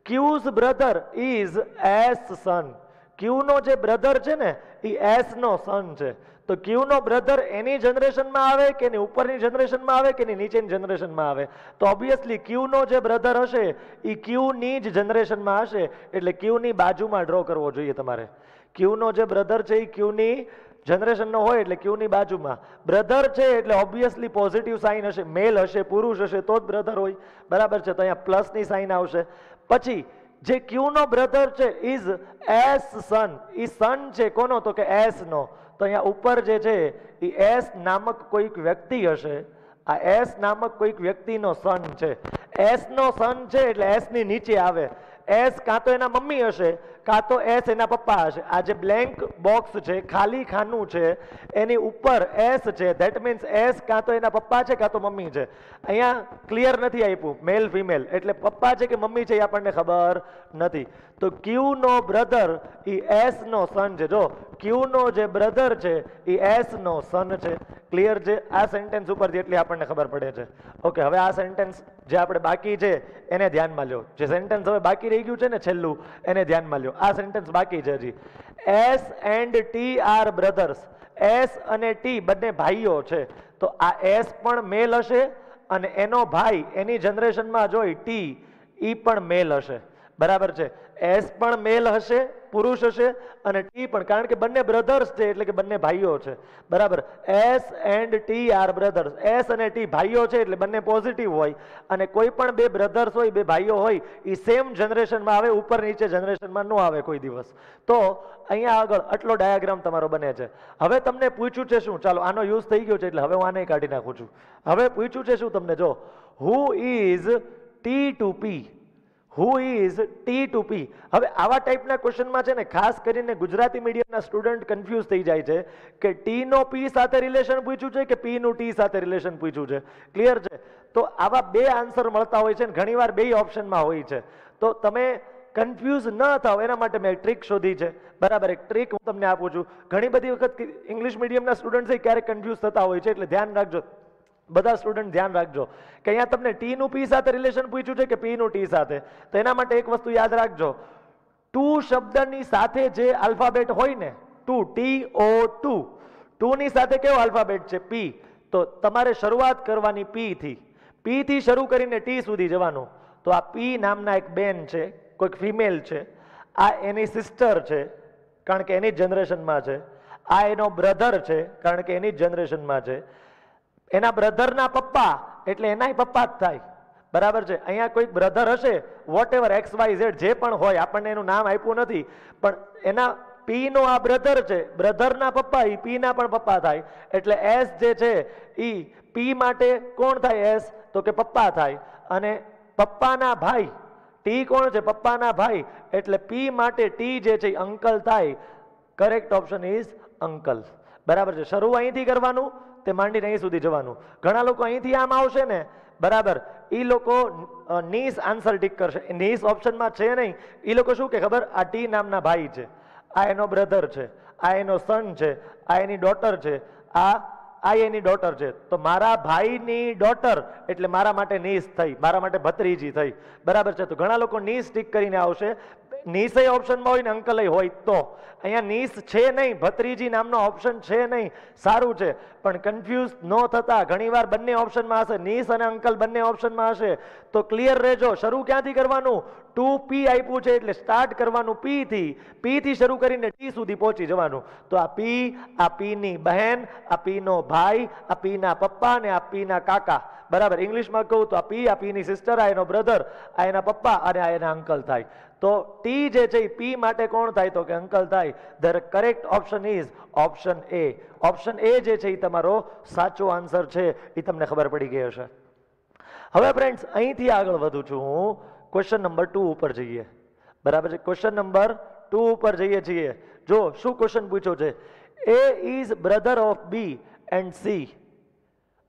Q's brother is S son. Q નો જે બ્રધર છે ને એ S નો સન છે. તો Q નો બ્રધર એની જનરેશનમાં આવે કે એની ઉપરની જનરેશનમાં આવે કે એની નીચેની જનરેશનમાં આવે? તો ઓબ્વિયસલી Q નો જે બ્રધર હશે એ Q ની જ જનરેશનમાં હશે, એટલે Q ની બાજુમાં ડ્રો કરવો જોઈએ તમારે. Q નો જે બ્રધર છે એ Q ની જનરેશનનો હોય એટલે Q ની બાજુમાં. બ્રધર છે એટલે ઓબ્વિયસલી પોઝિટિવ સાઇન હશે, મેલ હશે, પુરુષ હશે તો જ બ્રધર હોય. બરાબર છે? તો અહીંયા પ્લસની સાઇન આવશે. પછી જે Q નો બ્રધર છે is S son. A son છે કોનો? તો કે S નો. તો અહીંયા ઉપર જે છે એ S નામક કોઈક વ્યક્તિ હશે. આ S નામક કોઈક વ્યક્તિનો સન છે. S નો સન છે એટલે S ની નીચે આવે. એસ કાં તો એના મમ્મી હશે કાં તો એસ એના પપ્પા હશે. આ જે બ્લેન્ક બોક્સ છે, ખાલી ખાનું છે, એની ઉપર એસ છે, ધેટ મીન્સ એસ કાં તો એના પપ્પા છે કાં તો મમ્મી છે. અહીંયા ક્લિયર નથી આપ્યું મેલ ફિમેલ, એટલે પપ્પા છે કે મમ્મી છે એ આપણને ખબર નથી. તો ક્યુ નો બ્રધર એ એસ નો સન છે. જો ક્યુ નો જે બ્રધર છે એ એસ નો સન છે. ક્લિયર છે? આ સેન્ટેન્સ ઉપરથી એટલી આપણને ખબર પડે છે. ઓકે, હવે આ સેન્ટેન્સ જે આપણે બાકી છે એને ધ્યાનમાં લ્યો. જે સેન્ટેન્સ હવે બાકી રહી ગયું છે ને છેલ્લું, એને ધ્યાનમાં લ્યો. આ સેન્ટેન્સ બાકી છે હજી. S and T are brothers. S અને ટી બંને ભાઈઓ છે. તો આ એસ પણ મેલ હશે અને એનો ભાઈ એની જનરેશનમાં જોઈ ટી ઈ પણ મેલ હશે. બરાબર છે? એસ પણ મેલ હશે, પુરુષ હશે, અને ટી પણ, કારણ કે બંને બ્રધર્સ છે એટલે કે બંને ભાઈઓ છે. બરાબર? S and T are brothers. S અને ટી ભાઈઓ છે એટલે બંને પોઝિટિવ હોય, અને કોઈ પણ બે બ્રધર્સ હોય, બે ભાઈઓ હોય, એ સેમ જનરેશનમાં આવે, ઉપર નીચે જનરેશનમાં ન આવે કોઈ દિવસ. તો અહીંયા આગળ આટલો ડાયાગ્રામ તમારો બને છે. હવે તમને પૂછ્યું છે શું, ચાલો આનો યુઝ થઈ ગયો છે એટલે હવે હું આને કાઢી નાખું છું. હવે પૂછ્યું છે શું તમને, જો who is T to P. Who is T to P. હવે આવા ટાઈપના ક્વેશ્ચનમાં છે ને ખાસ કરીને ગુજરાતી મીડિયમના સ્ટુડન્ટ કન્ફ્યુઝ થઈ જાય છે કે ટી નો પી સાથે રિલેશન પૂછ્યું છે કે પી નું ટી સાથે રિલેશન પૂછ્યું છે. ક્લિયર છે? તો આવા બે આન્સર મળતા હોય છે ને ઘણીવાર બે ઓપ્શનમાં હોય છે. તો તમે કન્ફ્યુઝ ન થાવ એના માટે મેં ટ્રીક શોધી છે. બરાબર? એક ટ્રીક હું તમને આપું છું. ઘણી બધી વખત ઇંગ્લિશ મીડિયમના સ્ટુડન્ટ છે ક્યારેક કન્ફ્યુઝ થતા હોય છે, એટલે ધ્યાન રાખજો. બધા સ્ટુડન્ટ ધ્યાન રાખજો કે અહીંયા તમને ટી નું પી સાથે રિલેશન પૂછ્યું છે કે પી નું ટી સાથે. તો એના માટે એક વસ્તુ યાદ રાખજો, ટુ શબ્દની સાથે જે આલ્ફાબેટ હોય ને, to, T O to, to ની સાથે કેવો આલ્ફાબેટ છે? પી. તો તમારે શરૂઆત કરવાની પી થી. પી થી શરૂ કરીને ટી સુધી જવાનું. તો આ પી નામના એક બેન છે, કોઈક ફિમેલ છે, આ એની સિસ્ટર છે કારણ કે એની જ જનરેશનમાં છે, આ એનો બ્રધર છે કારણ કે એની જ જનરેશનમાં છે, એના બ્રધરના પપ્પા એટલે એના પપ્પા જ થાય. બરાબર છે? અહીંયા કોઈક બ્રધર હશે, whatever X Y Z જે પણ હોય, આપણને એનું નામ આપ્યું નથી, પણ એના પી નો આ બ્રધર છે, બ્રધરના પપ્પા ઈ પી ના પણ પપ્પા થાય. એટલે એસ જે છે ઈ પી માટે કોણ થાય? એસ, તો કે પપ્પા થાય. અને પપ્પાના ભાઈ ટી કોણ છે? પપ્પાના ભાઈ. એટલે પી માટે ટી જે છે અંકલ થાય. Correct option is uncle. બરાબર છે? શરૂ અહીંથી કરવાનું, તે માંડીને અહીં સુધી જવાનું. ઘણા લોકો અહીંથી આમ આવશે ને, બરાબર, એ લોકો નીસ આન્સર ટીક કરશે. નીસ ઓપ્શનમાં છે નહીં. એ લોકો શું કે ખબર, આ ટી નામના ભાઈ છે, આ એનો બ્રધર છે, આ એનો સન છે, આ એની ડોટર છે, આ એની ડોટર છે. તો મારા ભાઈની ડોટર એટલે મારા માટે નીસ થઈ, મારા માટે ભત્રીજી થઈ. બરાબર છે? તો ઘણા લોકો નીસ ટીક કરીને આવશે. નીસ ઓપ્શનમાં હોય ને અંકલ હોય. તો અહીંયા નીસ છે નહીં, ભત્રીજી નામનો ઓપ્શન છે નહીં. સારું છે, પણ કન્ફ્યુઝ ન થતા. ઘણીવાર બંને ઓપ્શનમાં હશે, નીસ અને અંકલ બંને ઓપ્શનમાં હશે. તો ક્લિયર રહેજો. શરૂ ક્યાંથી કરવાનું? ટુ પી આપ્યું છે એટલે સ્ટાર્ટ કરવાનું પી થી. પી થી શરૂ કરીને ટી સુધી પહોંચી જવાનું. તો આ પી ની બહેન, આ પી નો ભાઈ, આ પી ના પપ્પા ને આ પી ના કાકા. બરાબર? ઇંગ્લિશમાં કહું તો આ પી ની સિસ્ટર, આ એનો બ્રધર, આ એના પપ્પા અને આ એના અંકલ થાય. તો ટી જે છે એ પી માટે કોણ થાય? તો કે અંકલ થાય. The correct option is option A. Option એ જે છે એ તમારો સાચો આન્સર છે. એ તમને ખબર પડી ગઈ હશે. હવે ફ્રેન્ડ્સ અહીંથી આગળ વધું છું હું. ક્વેશ્ચન નંબર 2 ઉપર જઈએ. બરાબર છે? ક્વેશ્ચન નંબર 2 ઉપર જઈએ છીએ. જો શું ક્વેશ્ચન પૂછ્યો છે, A is brother of B and C.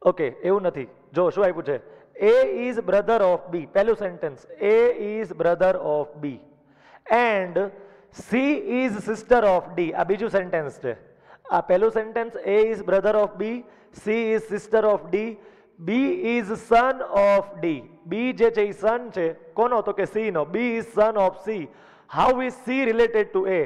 Okay, એવું નથી. જો શું આપ્યું છે, A is brother of B. પહેલું sentence, A is brother of B and C is sister of D. આ બીજું સેન્ટેન્સ છે. આ પહેલું sentence, A is brother of B, C is sister of D, B is son of D. B જે છે એ son છે કોનો? તો કે સી નો. બી is son of C. How is C related to A?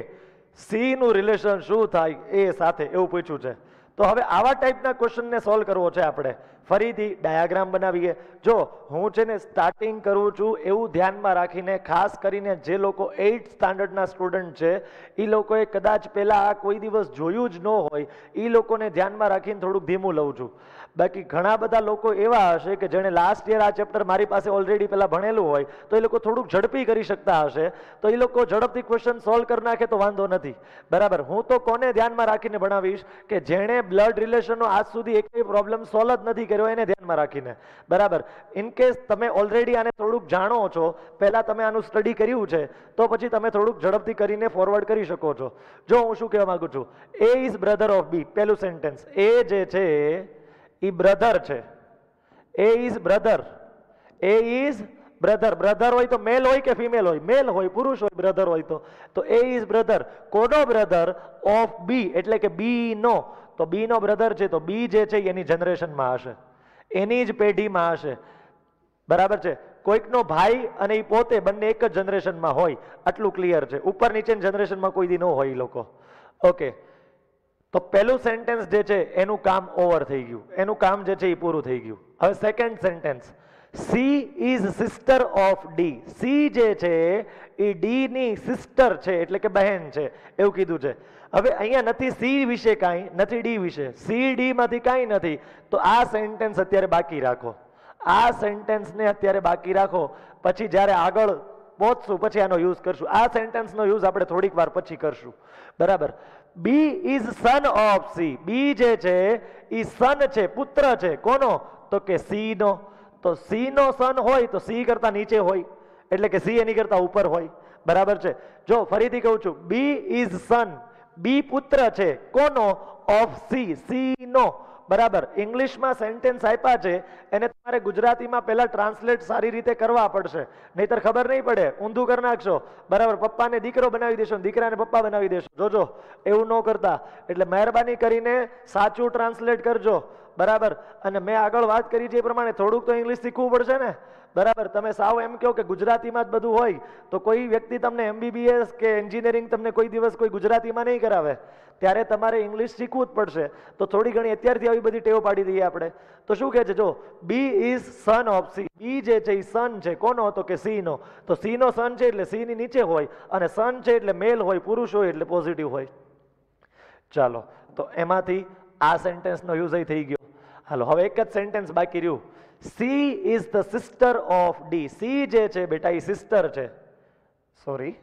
C નું રિલેશન શું થાય એ સાથે, એવું પૂછ્યું છે. તો હવે આવા ટાઈપના ક્વેશ્ચનને સોલ્વ કરવો છે આપણે. ફરીથી ડાયાગ્રામ બનાવીએ. જો હું છે ને સ્ટાર્ટિંગ કરું છું એવું ધ્યાનમાં રાખીને, ખાસ કરીને જે લોકો 8th સ્ટાન્ડર્ડના સ્ટુડન્ટ છે એ લોકોએ કદાચ પહેલાં આ કોઈ દિવસ જોયું જ ન હોય, એ લોકોને ધ્યાનમાં રાખીને થોડુંક ધીમું લઉં છું. બાકી ઘણા બધા લોકો એવા હશે કે જેણે લાસ્ટ યર આ ચેપ્ટર મારી પાસે ઓલરેડી પહેલા ભણેલું હોય તો એ લોકો થોડુંક ઝડપી કરી શકતા હશે, તો એ લોકો ઝડપથી ક્વેશ્ચન સોલ્વ કરી નાખે તો વાંધો નથી. બરાબર, હું તો કોને ધ્યાનમાં રાખીને ભણાવીશ કે જેણે બ્લડ રિલેશનનો આજ સુધી એક પ્રોબ્લેમ સોલ્વ જ નથી કર્યો એને ધ્યાનમાં રાખીને. બરાબર, ઇન કેસ તમે ઓલરેડી આને થોડુંક જાણો છો, પહેલા તમે આનું સ્ટડી કર્યું છે, તો પછી તમે થોડુંક ઝડપથી કરીને ફોરવર્ડ કરી શકો છો. જો હું શું કહેવા માંગુ છું, A is brother of B, પહેલું સેન્ટેન્સ, એ જે છે એ બ્રધર છે. A is brother, A is brother. Brother હોય તો મેલ હોય કે ફિમેલ હોય? મેલ હોય, પુરુષ હોય બ્રધર હોય તો એ ઇઝ બ્રધર. કોનો બ્રધર? ઓફ બી, એટલે કે બી નો. તો બી નો બ્રધર છે તો બી જે છે એની જનરેશનમાં હશે, એની જ પેઢીમાં હશે. બરાબર છે, કોઈકનો ભાઈ અને એ પોતે બંને એક જ જનરેશનમાં હોય, આટલું ક્લિયર છે. ઉપર નીચેની જનરેશનમાં કોઈ દી ન હોય એ લોકો. ઓકે, તો પહેલું સેન્ટેન્સ જે છે એનું કામ ઓવર થઈ ગયું, એનું કામ જે છે એ પૂરું થઈ ગયું. હવે second sentence, C is sister of D. C જે છે એ ડી ની સિસ્ટર છે, એટલે કે બહેન છે, એવું કીધું છે. હવે અહીંયા નથી સી વિશે કાંઈ, નથી ડી વિશે, સી ડી માંથી કાંઈ નથી, તો આ સેન્ટેન્સ અત્યારે બાકી રાખો. આ સેન્ટેન્સને અત્યારે બાકી રાખો, પછી જ્યારે આગળ પહોંચશું પછી આનો યુઝ કરશું. આ સેન્ટેન્સનો યુઝ આપણે થોડીક વાર પછી કરશું. બરાબર, B is son of C. B જે છે એ સન છે, પુત્ર છે. કોનો? તો કે સી નો. તો સી નો સન હોય તો સી કરતા નીચે હોય, એટલે કે સી એની કરતા ઉપર હોય. બરાબર છે, જો ફરીથી કહું છું, બી ઇઝ સન, બી પુત્ર છે. કોનો? ઓફ સી, સી નો. બરાબર, ઇંગ્લિશમાં સેન્ટેન્સ આપ્યા છે એને તમારે ગુજરાતીમાં પહેલા ટ્રાન્સલેટ સારી રીતે કરવા પડશે, નહીતર ખબર નહીં પડે, ઊંધું કરી નાખશો. બરાબર, પપ્પાને દીકરો બનાવી દેશો, દીકરાને પપ્પા બનાવી દેશો. જોજો એવું ન કરતા. એટલે મહેરબાની કરીને સાચું ટ્રાન્સલેટ કરજો. બરાબર, અને મેં આગળ વાત કરી છે એ પ્રમાણે થોડુંક તો ઇંગ્લિશ શીખવું પડશે ને. બરાબર, તમે સાવ એમ કહો કે ગુજરાતીમાં જ બધું હોય તો કોઈ વ્યક્તિ તમને એમબીબીએસ કે એન્જિનિયરિંગ તમને કોઈ દિવસ કોઈ ગુજરાતીમાં નહીં કરાવે. ત્યારે તમારે ઇંગ્લિશ શીખવું જ પડશે. તો થોડી ઘણી અત્યારથી આવી બધી ટેવ પાડી દઈએ આપણે. તો શું કહે છે, જો B is son of C. B જે છે એ સન છે. કોનો? તો કે સી નો. તો સી નો સન છે એટલે સી ની નીચે હોય, અને સન છે એટલે મેલ હોય, પુરુષ હોય એટલે પોઝિટિવ હોય. ચાલો, તો એમાંથી આ સેન્ટેન્સનો યુઝ થઈ ગયો. હાલો, હવે એક જ સેન્ટેન્સ બાકી રહ્યું. She is the sister of D. C જે છે બેટા એ સિસ્ટર છે. સોરી,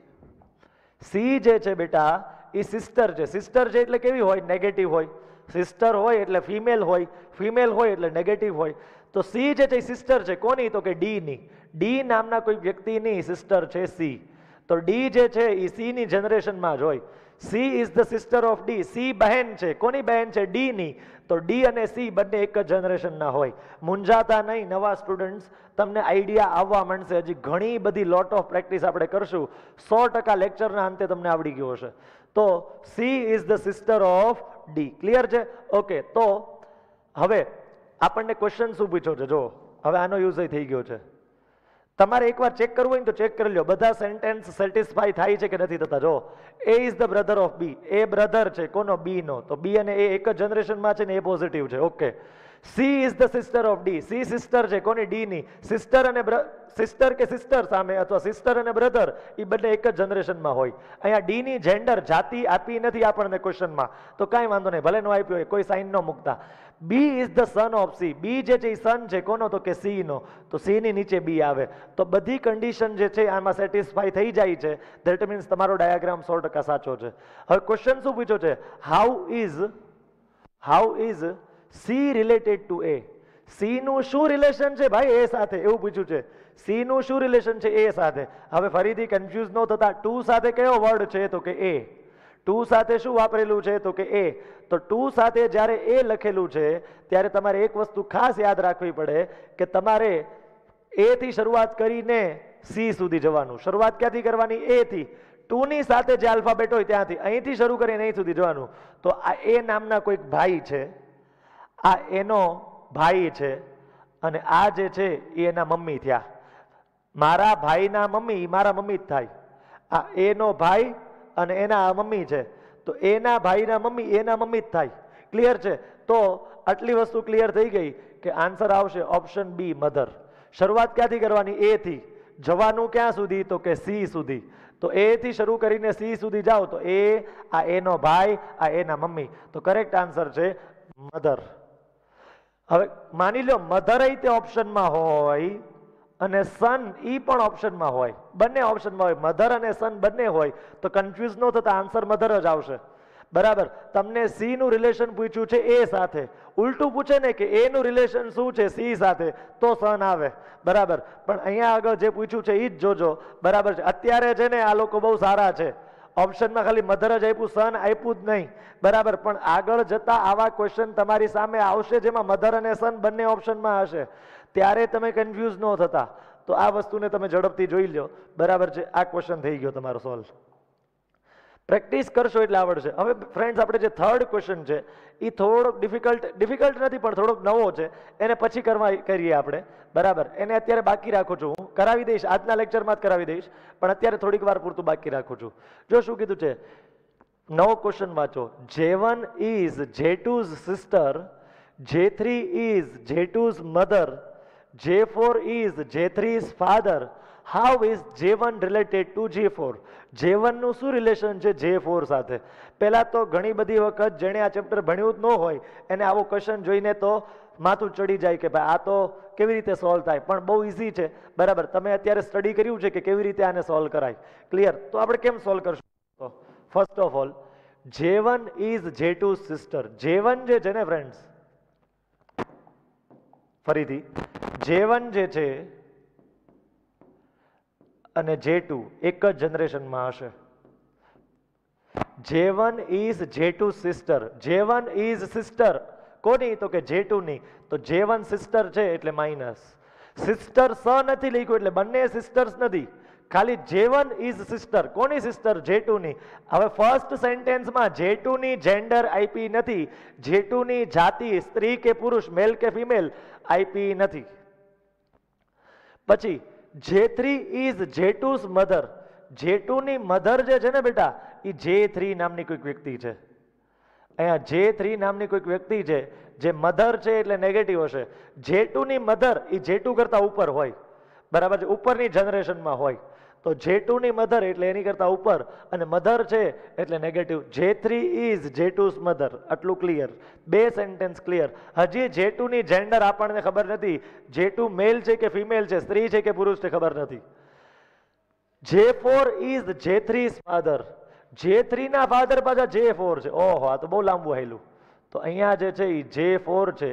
સી જે છે બેટા એ સિસ્ટર છે. સિસ્ટર છે એટલે કેવી હોય? નેગેટિવ હોય. સિસ્ટર હોય એટલે ફિમેલ હોય, ફિમેલ હોય એટલે નેગેટિવ હોય. તો સી જે છે એ સિસ્ટર છે. કોની? તો કે ડી ની. ડી નામના કોઈ વ્યક્તિની સિસ્ટર છે સી. તો ડી જે છે એ સી ની જનરેશનમાં જ હોય. She is the sister of D. C બહેન છે. કોની બહેન છે? ડી ની. તો ડી અને સી બંને એક જ જનરેશનના હોય. મૂંઝાતા નહીં નવા સ્ટુડન્ટ્સ, તમને આઈડિયા આવવા માંડશે. હજી ઘણી બધી લોટ ઓફ પ્રેક્ટિસ આપણે કરશું. 100% લેક્ચરના અંતે તમને આવડી ગયો હશે. તો she is the sister of D. Clear છે? ઓકે, તો હવે આપણને ક્વેશ્ચન શું પૂછ્યો છે? જો હવે આનો યુઝ થઈ ગયો છે. તમારે એકવાર ચેક કરવું હોય ને તો ચેક કરી લો બધા સેન્ટેન્સ સેટિસ્ફાઈ થાય છે કે નથી થતા. જો A is the brother of B. A brother છે. કોનો? બી નો. તો બી અને એ એક જ જનરેશનમાં છે ને એ પોઝિટિવ છે. Okay. She is the sister of D. C sister છે. કોની? ડી ની. સિસ્ટર અને સિસ્ટર કે સિસ્ટર સામે અથવા સિસ્ટર અને બ્રધર એ બંને એક જ જનરેશનમાં હોય. અહીંયા ડી ની જેન્ડર જાતિ આપી નથી આપણને ક્વેશ્ચનમાં, તો કાંઈ વાંધો નહીં, ભલે નો આપ્યો હોય, કોઈ સાઇન ન મૂકતા. B is the son of C. B જે છે એ સન છે. કોનો? તો કે સી નો. તો સી ની નીચે બી આવે. તો બધી કન્ડિશન જે છે આમાં સેટિસ્ફાઈ થઈ જાય છે. ધેટ મીન્સ તમારો ડાયાગ્રામ 100% સાચો છે. હવે ક્વેશ્ચન શું પૂછ્યો છે? How is C related to A. C નું શું રિલેશન છે ભાઈ એ સાથે, એવું પૂછ્યું છે. સી નું શું રિલેશન છે એ સાથે? હવે ફરીથી કન્ફ્યુઝ ન થતા, ટુ સાથે કયો વર્ડ છે? તો કે એ. ટુ સાથે શું વાપરેલું છે? તો કે એ. તો ટુ સાથે જ્યારે એ લખેલું છે ત્યારે તમારે એક વસ્તુ ખાસ યાદ રાખવી પડે કે તમારે એ થી શરૂઆત કરીને સી સુધી જવાનું. શરૂઆત ક્યાંથી કરવાની? એ થી. ટુ ની સાથે જે આલ્ફાબેટ હોય ત્યાંથી, અહીંથી શરૂ કરીને અહીં સુધી જવાનું. તો આ એ નામના કોઈક ભાઈ છે, આ એનો ભાઈ છે, અને આ જે છે એ એના મમ્મી થયા. મારા ભાઈના મમ્મી મારા મમ્મી જ થાય. આ એનો ભાઈ અને એના મમ્મી છે, તો એના ભાઈના મમ્મી એના મમ્મી જ થાય. ક્લિયર છે? તો આટલી વસ્તુ ક્લિયર થઈ ગઈ કે આન્સર આવશે ઓપ્શન બી, મધર. શરૂઆત ક્યાંથી કરવાની? એ થી. જવાનું ક્યાં સુધી? તો કે સી સુધી. તો એ થી શરૂ કરીને સી સુધી જાઓ તો એ, આ એનો ભાઈ, આ એના મમ્મી. તો કરેક્ટ આન્સર છે મધર. હવે માની લો મધર તે ઓપ્શનમાં હોય અને સન ઈ પણ ઓપ્શનમાં હોય, બંને ઓપ્શનમાં હોય, મધર અને સન બંને હોય તો કન્ફ્યુઝ ન થતા આન્સર મધર જ આવશે. બરાબર. તમને સી નું રિલેશન પૂછ્યું છે એ સાથે, ઉલટું પૂછે ને કે એ નું રિલેશન શું છે સી સાથે તો સન આવે. બરાબર. પણ અહીંયા આગળ જે પૂછ્યું છે એ જ જોજો. બરાબર છે. અત્યારે છે ને આ લોકો બહુ સારા છે, ઓપ્શનમાં ખાલી મધર જ આપ્યું, સન આપ્યું જ નહીં. બરાબર. પણ આગળ જતા આવા ક્વેશ્ચન તમારી સામે આવશે જેમાં મધર અને સન બંને ઓપ્શનમાં હશે, ત્યારે તમે કન્ફ્યુઝ ન થતા. તો આ વસ્તુને તમે ઝડપથી જોઈ લો. બરાબર છે. આ ક્વેશ્ચન થઈ ગયો તમારો સોલ્વ. પ્રેક્ટિસ કરશો એટલે આવડશે. હવે ફ્રેન્ડ્સ આપણે જે થર્ડ ક્વેશ્ચન છે એ થોડોક ડિફિકલ્ટ નથી પણ થોડોક નવો છે, એને પછી કરીએ આપણે. બરાબર. એને અત્યારે બાકી રાખું છું, હું કરાવી દઈશ આજના લેક્ચરમાં જ કરાવી દઈશ, પણ અત્યારે થોડીક વાર પૂરતું બાકી રાખું છું. જો શું કીધું છે, નવો ક્વેશ્ચન વાંચો. J1 is J2's sister, J3 is J2's mother, J4 is J3's father. How is J1 related to J4? J1 નું શું રિલેશન છે J4 સાથે? પહેલા તો ઘણી બધી વખત જેણે આ ચેપ્ટર ભણ્યું જ ન હોય એને આવો ક્વેશ્ચન જોઈને તો માથું ચડી જાય કે ભાઈ આ તો કેવી રીતે સોલ્વ થાય, પણ બહુ ઇઝી છે. બરાબર. તમે અત્યારે સ્ટડી કર્યું છે કે કેવી રીતે આને સોલ્વ કરાય, ક્લિયર? તો આપણે કેમ સોલ્વ કરશું? તો first of all J1 is J2's sister. J1 જે છે ને ફ્રેન્ડ્સ, ફરીથી J1 જે છે અને J2 એક જ જનરેશનમાં હશે. J1 is J2's sister. J1 is sister કોની? તો કે J2 ની. તો J1 સિસ્ટર છે એટલે માઇનસ. સિસ્ટર સ નથી લખ્યું એટલે બંને સિસ્ટર્સ નથી, ખાલી J1 is sister. કોની સિસ્ટર? J2 ની. હવે ફર્સ્ટ સેન્ટેન્સમાં J2 ની જેન્ડર આપી નથી, J2 ની જાતિ સ્ત્રી કે પુરુષ, મેલ કે ફિમેલ આપી નથી. પછી J3 is J2's mother. J2 ની મધર જે છે ને બેટા એ J3 નામની કોઈક વ્યક્તિ છે. અહીંયા J3 નામની કોઈક વ્યક્તિ છે જે મધર છે એટલે નેગેટિવ હશે. J2 ની મધર એ J2 કરતા ઉપર હોય. બરાબર છે. ઉપરની જનરેશનમાં હોય. તો J2 ની મધર એટલે એની કરતા ઉપર અને મધર છે એટલે negative. J3 is J2's mother. આટલું ક્લિયર. બે સેન્ટેન્સ ક્લિયર. હજી J2 ની જેન્ડર આપણને ખબર નથી, J2 મેલ છે કે ફિમેલ છે, સ્ત્રી છે કે પુરુષ છે ખબર નથી. J4 is J3's father. J3 ના ફાધર પાછા J4 છે. ઓહો, આ તો બહુ લાંબુ આવેલું. તો અહીંયા જે છે એ J4 છે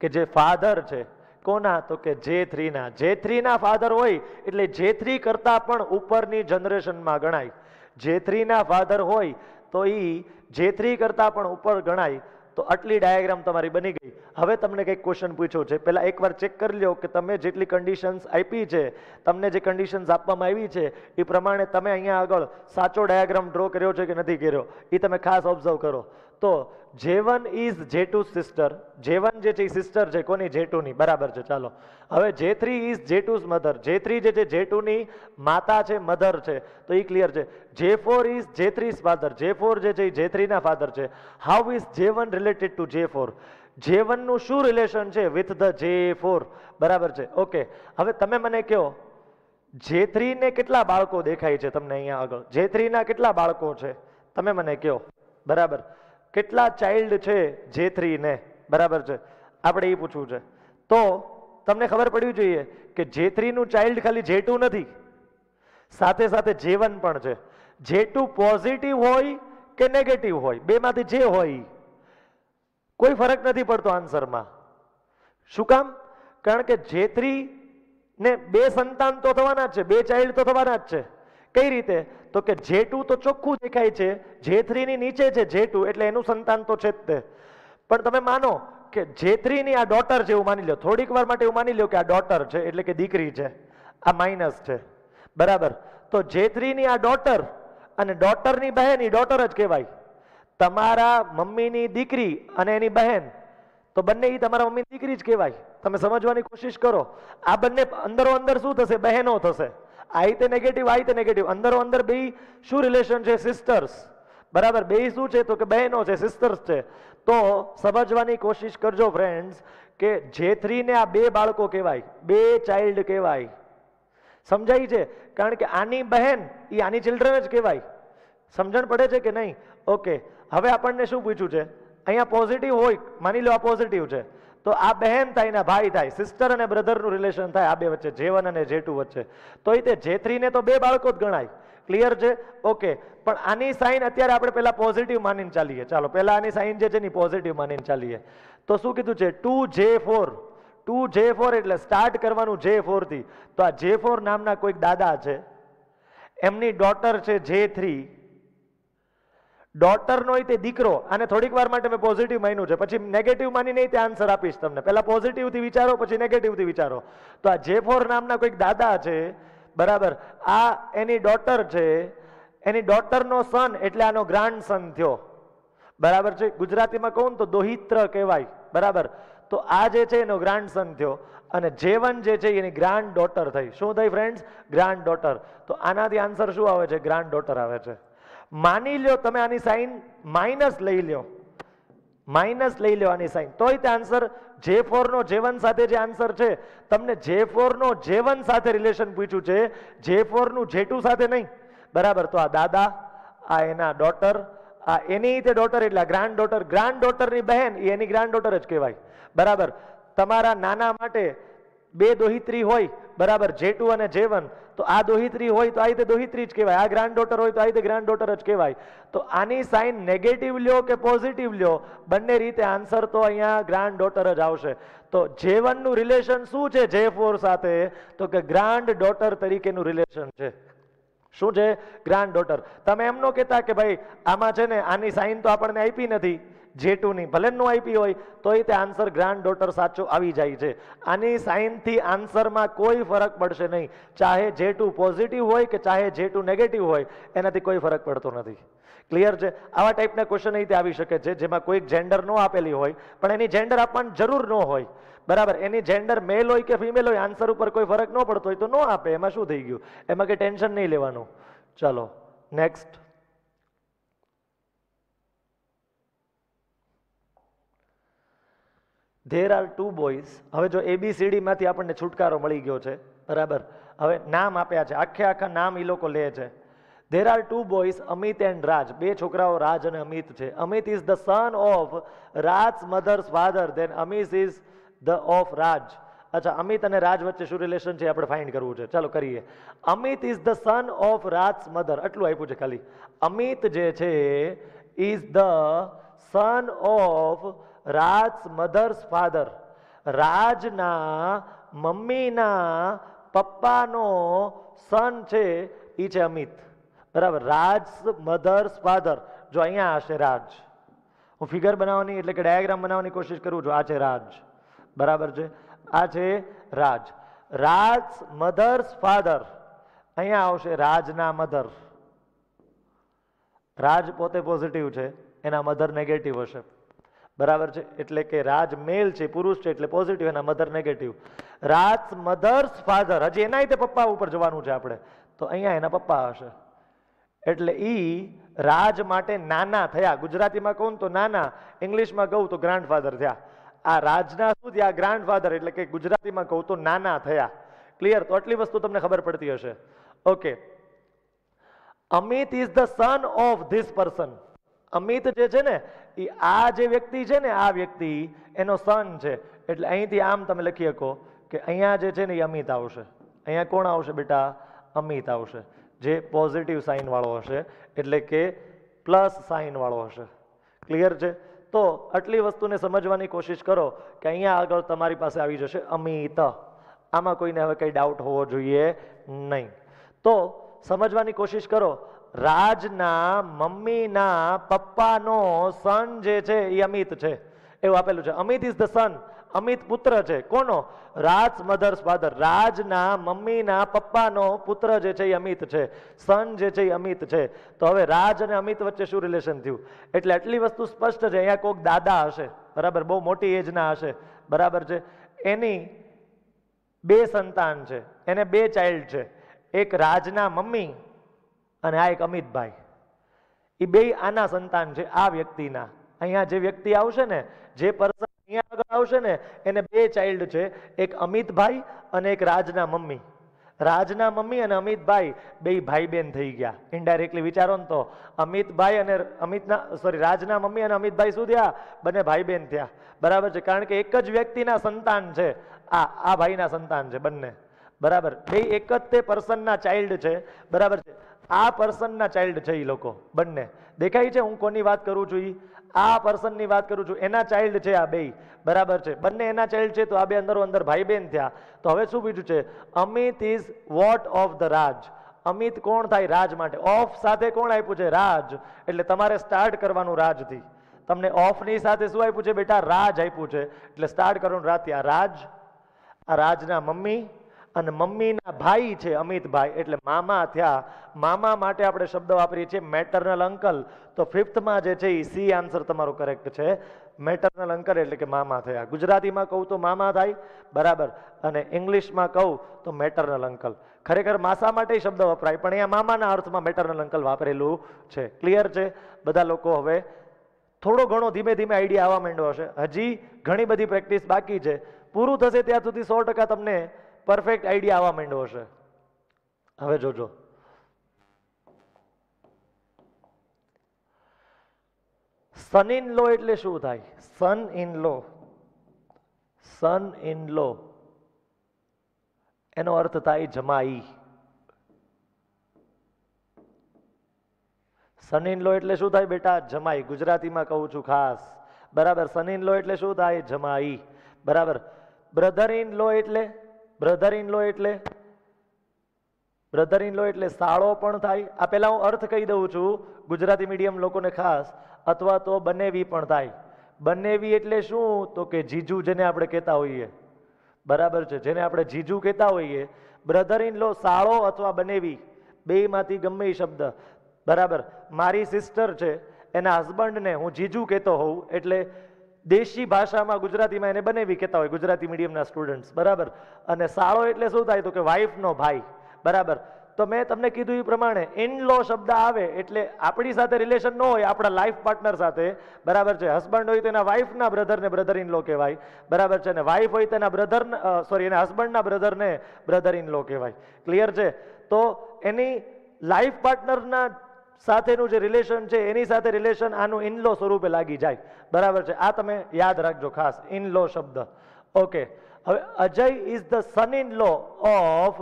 કે જે ફાધર છે કોના? તો કે J3 ના. J3 ના ફાધર હોય એટલે J3 કરતા પણ ઉપરની જનરેશનમાં ગણાય. J3 ના ફાધર હોય તો એ J3 કરતા પણ ઉપર ગણાય. તો આટલી ડાયાગ્રામ તમારી બની ગઈ. હવે તમને કંઈક ક્વેશ્ચન પૂછ્યો છે, પહેલા એકવાર ચેક કરી લો કે તમે જેટલી કન્ડિશન્સ આપી છે, તમને જે કન્ડિશન્સ આપવામાં આવી છે એ પ્રમાણે તમે અહીંયા આગળ સાચો ડાયાગ્રામ ડ્રો કર્યો છે કે નથી કર્યો એ તમે ખાસ ઓબ્ઝર્વ કરો. તો J1 is J2's sister. J1 જે છે એ સિસ્ટર છે કોની? J2 ની. બરાબર છે. ચાલો હવે J3 is J2's mother. J3 જે છે J2 ની માતા છે, મધર છે, તો એ ક્લિયર છે. J4 is J3's father. J4 જે છે એ J3 ના ફાધર છે. How is J1 related to J4? J1 નું શું રિલેશન છે with the J4? બરાબર છે. ઓકે. હવે તમે મને કહો J3 ને કેટલા બાળકો દેખાય છે તમને અહીંયા આગળ? J3 ના કેટલા બાળકો છે તમે મને કહો. બરાબર. કેટલા ચાઇલ્ડ છે J3 ને? બરાબર છે. આપણે એ પૂછવું છે. તો તમને ખબર પડવી જોઈએ કે J3 નું ચાઇલ્ડ ખાલી J2 નથી, સાથે સાથે J1 પણ છે. J2 પોઝિટિવ હોય કે નેગેટિવ હોય, બેમાંથી જે હોય કોઈ ફરક નથી પડતો આન્સરમાં. શું કામ? કારણ કે J3 ને બે સંતાન તો થવાના જ છે, બે ચાઇલ્ડ તો થવાના જ છે. કઈ રીતે? તો કે J2 તો ચોખ્ખું દેખાય છે, J3 ની નીચે છે J2 એટલે એનું સંતાન તો છે જ તે. પણ તમે માનો કે J3 ની આ ડોટર છે એવું માની લો, થોડીક વાર માટે એવું માની લો કે આ ડોટર છે એટલે કે દીકરી છે, આ માઇનસ છે. બરાબર. તો J3 ની આ ડોટર અને ડોટરની બહેન એ ડોટર જ કહેવાય. તમારા મમ્મીની દીકરી અને એની બહેન તો બંને એ તમારા મમ્મીની દીકરી જ કહેવાય. તમે સમજવાની કોશિશ કરો. આ બંને અંદરો અંદર શું થશે? બહેનો થશે. આ રીતે નેગેટિવ, આ રીતે નેગેટિવ. અંદરો અંદર બે શું રિલેશન છે? સિસ્ટર્સ. બરાબર. બે શું છે? તો કે બહેનો છે, સિસ્ટર્સ છે. તો સમજવાની કોશિશ કરજો ફ્રેન્ડ્સ કે J3 ને આ બે બાળકો કહેવાય, બે ચાઇલ્ડ કહેવાય. સમજાય છે? કારણ કે આની બહેન એ આની ચિલ્ડ્રન જ કહેવાય. સમજણ પડે છે કે નહીં? ઓકે. હવે આપણને શું પૂછ્યું છે? અહીંયા પોઝિટિવ હોય, માની લો આ પોઝિટિવ છે, તો આ બહેન થાય ને ભાઈ થાય, સિસ્ટર અને બ્રધરનું રિલેશન થાય આ બે વચ્ચે, J1 અને J2 વચ્ચે. તો એ તે J3 ને તો બે બાળકો જ ગણાય. ક્લિયર છે? ઓકે. પણ આની સાઇન અત્યારે આપણે પહેલા પોઝિટિવ માનીને ચાલીએ. ચાલો પહેલા આની સાઇન જે છે ને પોઝિટિવ માનીને ચાલીએ. તો શું કીધું છે? 2J4. 2J4 એટલે સ્ટાર્ટ કરવાનું J4 થી. તો આ J4 નામના કોઈક દાદા છે, એમની ડોટર છે J3. ડોટરનો તે દીકરો, આને થોડીક વાર માટે મેં પોઝિટિવ માન્યું છે, પછી નેગેટિવ માનીને તે આન્સર આપીશ તમને. પહેલા પોઝિટિવથી વિચારો, પછી નેગેટિવથી વિચારો. તો આ J4 નામના કોઈક દાદા છે, બરાબર. આ એની ડોટર છે, એની ડોટરનો સન એટલે આનો ગ્રાન્ડ સન થયો, બરાબર છે. ગુજરાતીમાં કહું તો દોહિત્ર કહેવાય, બરાબર. તો આ જે છે એનો ગ્રાન્ડ સન થયો, અને J1 જે છે એની ગ્રાન્ડ ડોટર થઈ. શું થઈ ફ્રેન્ડ્સ? Grand daughter. તો આનાથી આન્સર શું આવે છે? ગ્રાન્ડ ડોટર આવે છે. માની લ્યો તમે આની સાઈન માઇનસ લઈ લ્યો, માઇનસ લઈ લ્યો આની સાઈન, તોય તે આન્સર J4 નો J1 સાથે જે આન્સર છે, તમને J4 નો J1 સાથે રિલેશન પૂછ્યું છે, J4 નું J2 સાથે નહીં, બરાબર. તો આ દાદા, આ એના ડોટર, આ એની તે ડોટર એટલે ગ્રાન્ડ ડોટર. ગ્રાન્ડ ડોટરની બહેન એ એની ગ્રાન્ડ ડોટર જ કહેવાય, બરાબર. તમારા નાના માટે બે દોહિત્રી હોય, બરાબર, J2 અને J1. તો આ દોહિત્રી હોય તો આ રીતે દોહિત્રી જ કહેવાય, આ ગ્રાન્ડ ડોટર હોય તો આ રીતે ગ્રાન્ડ ડોટર જ કહેવાય. તો આની સાઇન નેગેટિવ લ્યો કે પોઝિટિવ લ્યો, બંને રીતે આન્સર તો અહીંયા ગ્રાન્ડ ડોટર જ આવશે. તો J1 નું રિલેશન શું છે J4 સાથે? તો કે ગ્રાન્ડ ડોટર તરીકેનું રિલેશન છે. શું છે? Grand daughter. તમે એમ ન કહેતા કે ભાઈ આમાં છે ને આની સાઇન તો આપણને આપી નથી J2 ની, ભલે નો આપી હોય તોય તે આન્સર ગ્રાન્ડ ડોટર સાચો આવી જાય છે. આની સાઇનથી આન્સરમાં કોઈ ફરક પડશે નહીં, ચાહે J2 પોઝિટિવ હોય કે ચાહે J2 નેગેટિવ હોય, એનાથી કોઈ ફરક પડતો નથી. ક્લિયર છે? આવા ટાઈપના ક્વેશ્ચન અહીંથી આવી શકે છે જેમાં કોઈક જેન્ડર નો આપેલી હોય, પણ એની જેન્ડર આપવાની જરૂર ન હોય, બરાબર. એની જેન્ડર મેલ હોય કે ફિમેલ હોય, આન્સર ઉપર કોઈ ફરક ન પડતો હોય તો નો આપે, એમાં શું થઈ ગયું? એમાં કંઈ ટેન્શન નહીં લેવાનું. ચલો next. There are two boys. હવે જો ABCD માંથી આપણને છુટકારો મળી ગયો છે, બરાબર. હવે નામ આપ્યા છે, આખે આખા નામ એ લોકો લે છે. There are two boys, Amit and Raj. બે છોકરાઓ રાજ અને અમિત છે. Amit is the son of Raj's mother's father. Then Amit is the of Raj. અચ્છા, અમિત અને રાજ વચ્ચે શું રિલેશન છે આપણે ફાઇન્ડ કરવું છે. ચાલો કરીએ. Amit is the son of Raj's mother. આટલું આપ્યું છે ખાલી. અમિત જે છે is the son of Raj's mother's father. રાજના મમ્મીના પપ્પાનો સન છે એ છે અમિત, બરાબર. Raj's mother's father. જો અહીંયા હશે રાજ, હું ફિગર બનાવવાની એટલે કે ડાયાગ્રામ બનાવવાની કોશિશ કરું છું. આ છે રાજ, બરાબર છે. આ છે રાજ. Raj's mother's father. અહીંયા આવશે રાજના મધર. રાજ પોતે પોઝિટિવ છે, એના મધર નેગેટિવ હશે, બરાબર છે. એટલે કે રાજ મેલ છે, પુરુષ છે, એટલે પોઝિટિવ, એના mother negative. Raj's mother's father. હજી એના તે પપ્પા ઉપર જવાનું છે આપણે, તો અહીંયા એના પપ્પા હશે. એટલે ઈ રાજ માટે નાના થયા. ગુજરાતીમાં કહું તો નાના, ઇંગ્લિશમાં કહું તો ગ્રાન્ડફાધર થયા. આ રાજના શું થયા? ગ્રાન્ડફાધર. એટલે કે ગુજરાતીમાં કહું તો નાના થયા. ક્લિયર? તો આટલી વસ્તુ તમને ખબર પડતી હશે. Okay. Amit is the son of this person. Amit જે છે ને એ આ જે વ્યક્તિ છે ને, આ વ્યક્તિ એનો સન છે. એટલે અહીંથી આમ તમે લખી શકો કે અહીંયા જે છે ને એ અમિત આવશે. અહીંયા કોણ આવશે બેટા? અમિત આવશે, જે પોઝિટિવ સાઇન વાળો હશે, એટલે કે પ્લસ સાઇન વાળો હશે. ક્લિયર છે? તો આટલી વસ્તુને સમજવાની કોશિશ કરો કે અહીંયા આગળ તમારી પાસે આવી જશે અમિત. આમાં કોઈને હવે કંઈ ડાઉટ હોવો જોઈએ નહીં. તો સમજવાની કોશિશ કરો. રાજના મમ્મીના પપ્પાનો સન જે છે એ અમિત છે, એવું આપેલું છે. અમિત ઇઝ ધ સન. અમિત પુત્ર છે. કોનો? Raj's mother's father. રાજના મમ્મીના પપ્પાનો પુત્ર જે છે એ અમિત છે, સન જે છે એ અમિત છે. તો હવે રાજ અને અમિત વચ્ચે શું રિલેશન થયું? એટલે આટલી વસ્તુ સ્પષ્ટ છે. અહીંયા કોઈક દાદા હશે, બરાબર, બહુ મોટી એજના હશે, બરાબર છે. એની બે સંતાન છે, એને બે ચાઇલ્ડ છે. એક રાજના મમ્મી અને આ એક અમિતભાઈ. એ બે આના સંતાન છે, આ વ્યક્તિના. અહીંયા જે વ્યક્તિ આવશે ને, જે પર્સન અહીંયા આગળ આવશે ને, એને બે ચાઇલ્ડ છે, એક અમિતભાઈ અને એક રાજના મમ્મી. રાજના મમ્મી અને અમિતભાઈ બે ભાઈ બેન થઈ ગયા. ઇનડાયરેક્ટલી વિચારો ને તો અમિતભાઈ અને રાજના મમ્મી અને અમિતભાઈ શું થયા? બંને ભાઈ બેન થયા. બરાબર છે, કારણ કે એક જ વ્યક્તિના સંતાન છે. આ ભાઈના સંતાન છે બંને. બરાબર, બે એક જ તે પર્સનના ચાઇલ્ડ છે. બરાબર છે, આ પર્સનના ચાઇલ્ડ છે એ લોકો બંને. દેખાય છે હું કોની વાત કરું છું? આ પર્સનની વાત કરું છું, એના ચાઇલ્ડ છે આ બે. બરાબર છે, બંને એના ચાઇલ્ડ છે, તો આ બે અંદરો અંદર ભાઈ બેન થયા. તો હવે શું પૂછ્યું છે? Amit is what of the Raj. Amit કોણ થાય? રાજ માટે. ઓફ સાથે કોણ આપ્યું છે? રાજ. એટલે તમારે સ્ટાર્ટ કરવાનું રાજથી. તમને ઓફની સાથે શું આપ્યું છે બેટા? રાજ આપ્યું છે. એટલે સ્ટાર્ટ કરવાનું રાજથી. આ રાજ, આ રાજના મમ્મી અને મમ્મીના ભાઈ છે અમિતભાઈ, એટલે મામા થયા. મામા માટે આપણે શબ્દ વાપરીએ છીએ મેટરનલ અંકલ. તો ફિફ્થમાં જે છે એ સી આન્સર તમારો કરેક્ટ છે. મેટરનલ અંકલ એટલે કે મામા થયા. ગુજરાતીમાં કહું તો મામા થાય. બરાબર, અને ઇંગ્લિશમાં કહું તો મેટરનલ અંકલ. ખરેખર માસા માટે શબ્દ વપરાય, પણ અહીંયા મામાના અર્થમાં મેટરનલ અંકલ વાપરેલું છે. ક્લિયર છે બધા લોકો? હવે થોડો ઘણો ધીમે ધીમે આઈડિયા આવવા માંડ્યો હશે. હજી ઘણી બધી પ્રેક્ટિસ બાકી છે. પૂરું થશે ત્યાં સુધી 100% તમને પરફેક્ટ આઈડિયા આવવા માંડ્યો હશે. હવે જોજો, સન ઇન લો એટલે શું થાય? સન ઇન લો, સન ઇન લો એનો અર્થ થાય જમાઈ. સન ઇન લો એટલે શું થાય બેટા? જમાઈ. ગુજરાતીમાં કહું છું ખાસ. બરાબર, સન ઇન લો એટલે શું થાય? જમાઈ. બરાબર, બ્રધર ઇન લો એટલે બ્રધર ઇન લો એટલે બ્રધર ઇન લો એટલે સાળો પણ થાય. આ પહેલા હું અર્થ કહી દઉં છું ગુજરાતી મીડિયમ લોકોને ખાસ. અથવા તો બનેવી પણ થાય. બનેવી એટલે શું? તો કે જીજુ, જેને આપણે કહેતા હોઈએ. બરાબર છે, જેને આપણે જીજુ કહેતા હોઈએ. બ્રધર ઇન લો, સાળો અથવા બનેવી, બેમાંથી ગમે એ શબ્દ. બરાબર, મારી સિસ્ટર છે, એના હસબન્ડને હું જીજુ કહેતો હોઉં, એટલે દેશી ભાષામાં ગુજરાતીમાં એને બનેવી કહેતા હોય ગુજરાતી મીડિયમના સ્ટુડન્ટ્સ. બરાબર, અને સાળો એટલે શું થાય? તો કે વાઇફનો ભાઈ. બરાબર, તો મેં તમને કીધું એ પ્રમાણે ઇન લો શબ્દ આવે એટલે આપણી સાથે રિલેશન ન હોય, આપણા લાઈફ પાર્ટનર સાથે. બરાબર છે, હસબન્ડ હોય તો એના વાઇફના બ્રધરને બ્રધર ઇન લો કહેવાય. બરાબર છે, અને વાઇફ હોય તો એના બ્રધર એના હસબન્ડના બ્રધરને બ્રધર ઇન લો કહેવાય. ક્લિયર છે? તો એની લાઈફ પાર્ટનરના સાથેનું જે રિલેશન છે એની સાથે રિલેશન આનું ઇન લો સ્વરૂપે લાગી જાય. બરાબર છે, આ તમે યાદ રાખજો ખાસ, ઇન લો શબ્દ. ઓકે, હવે Ajay is the son in law of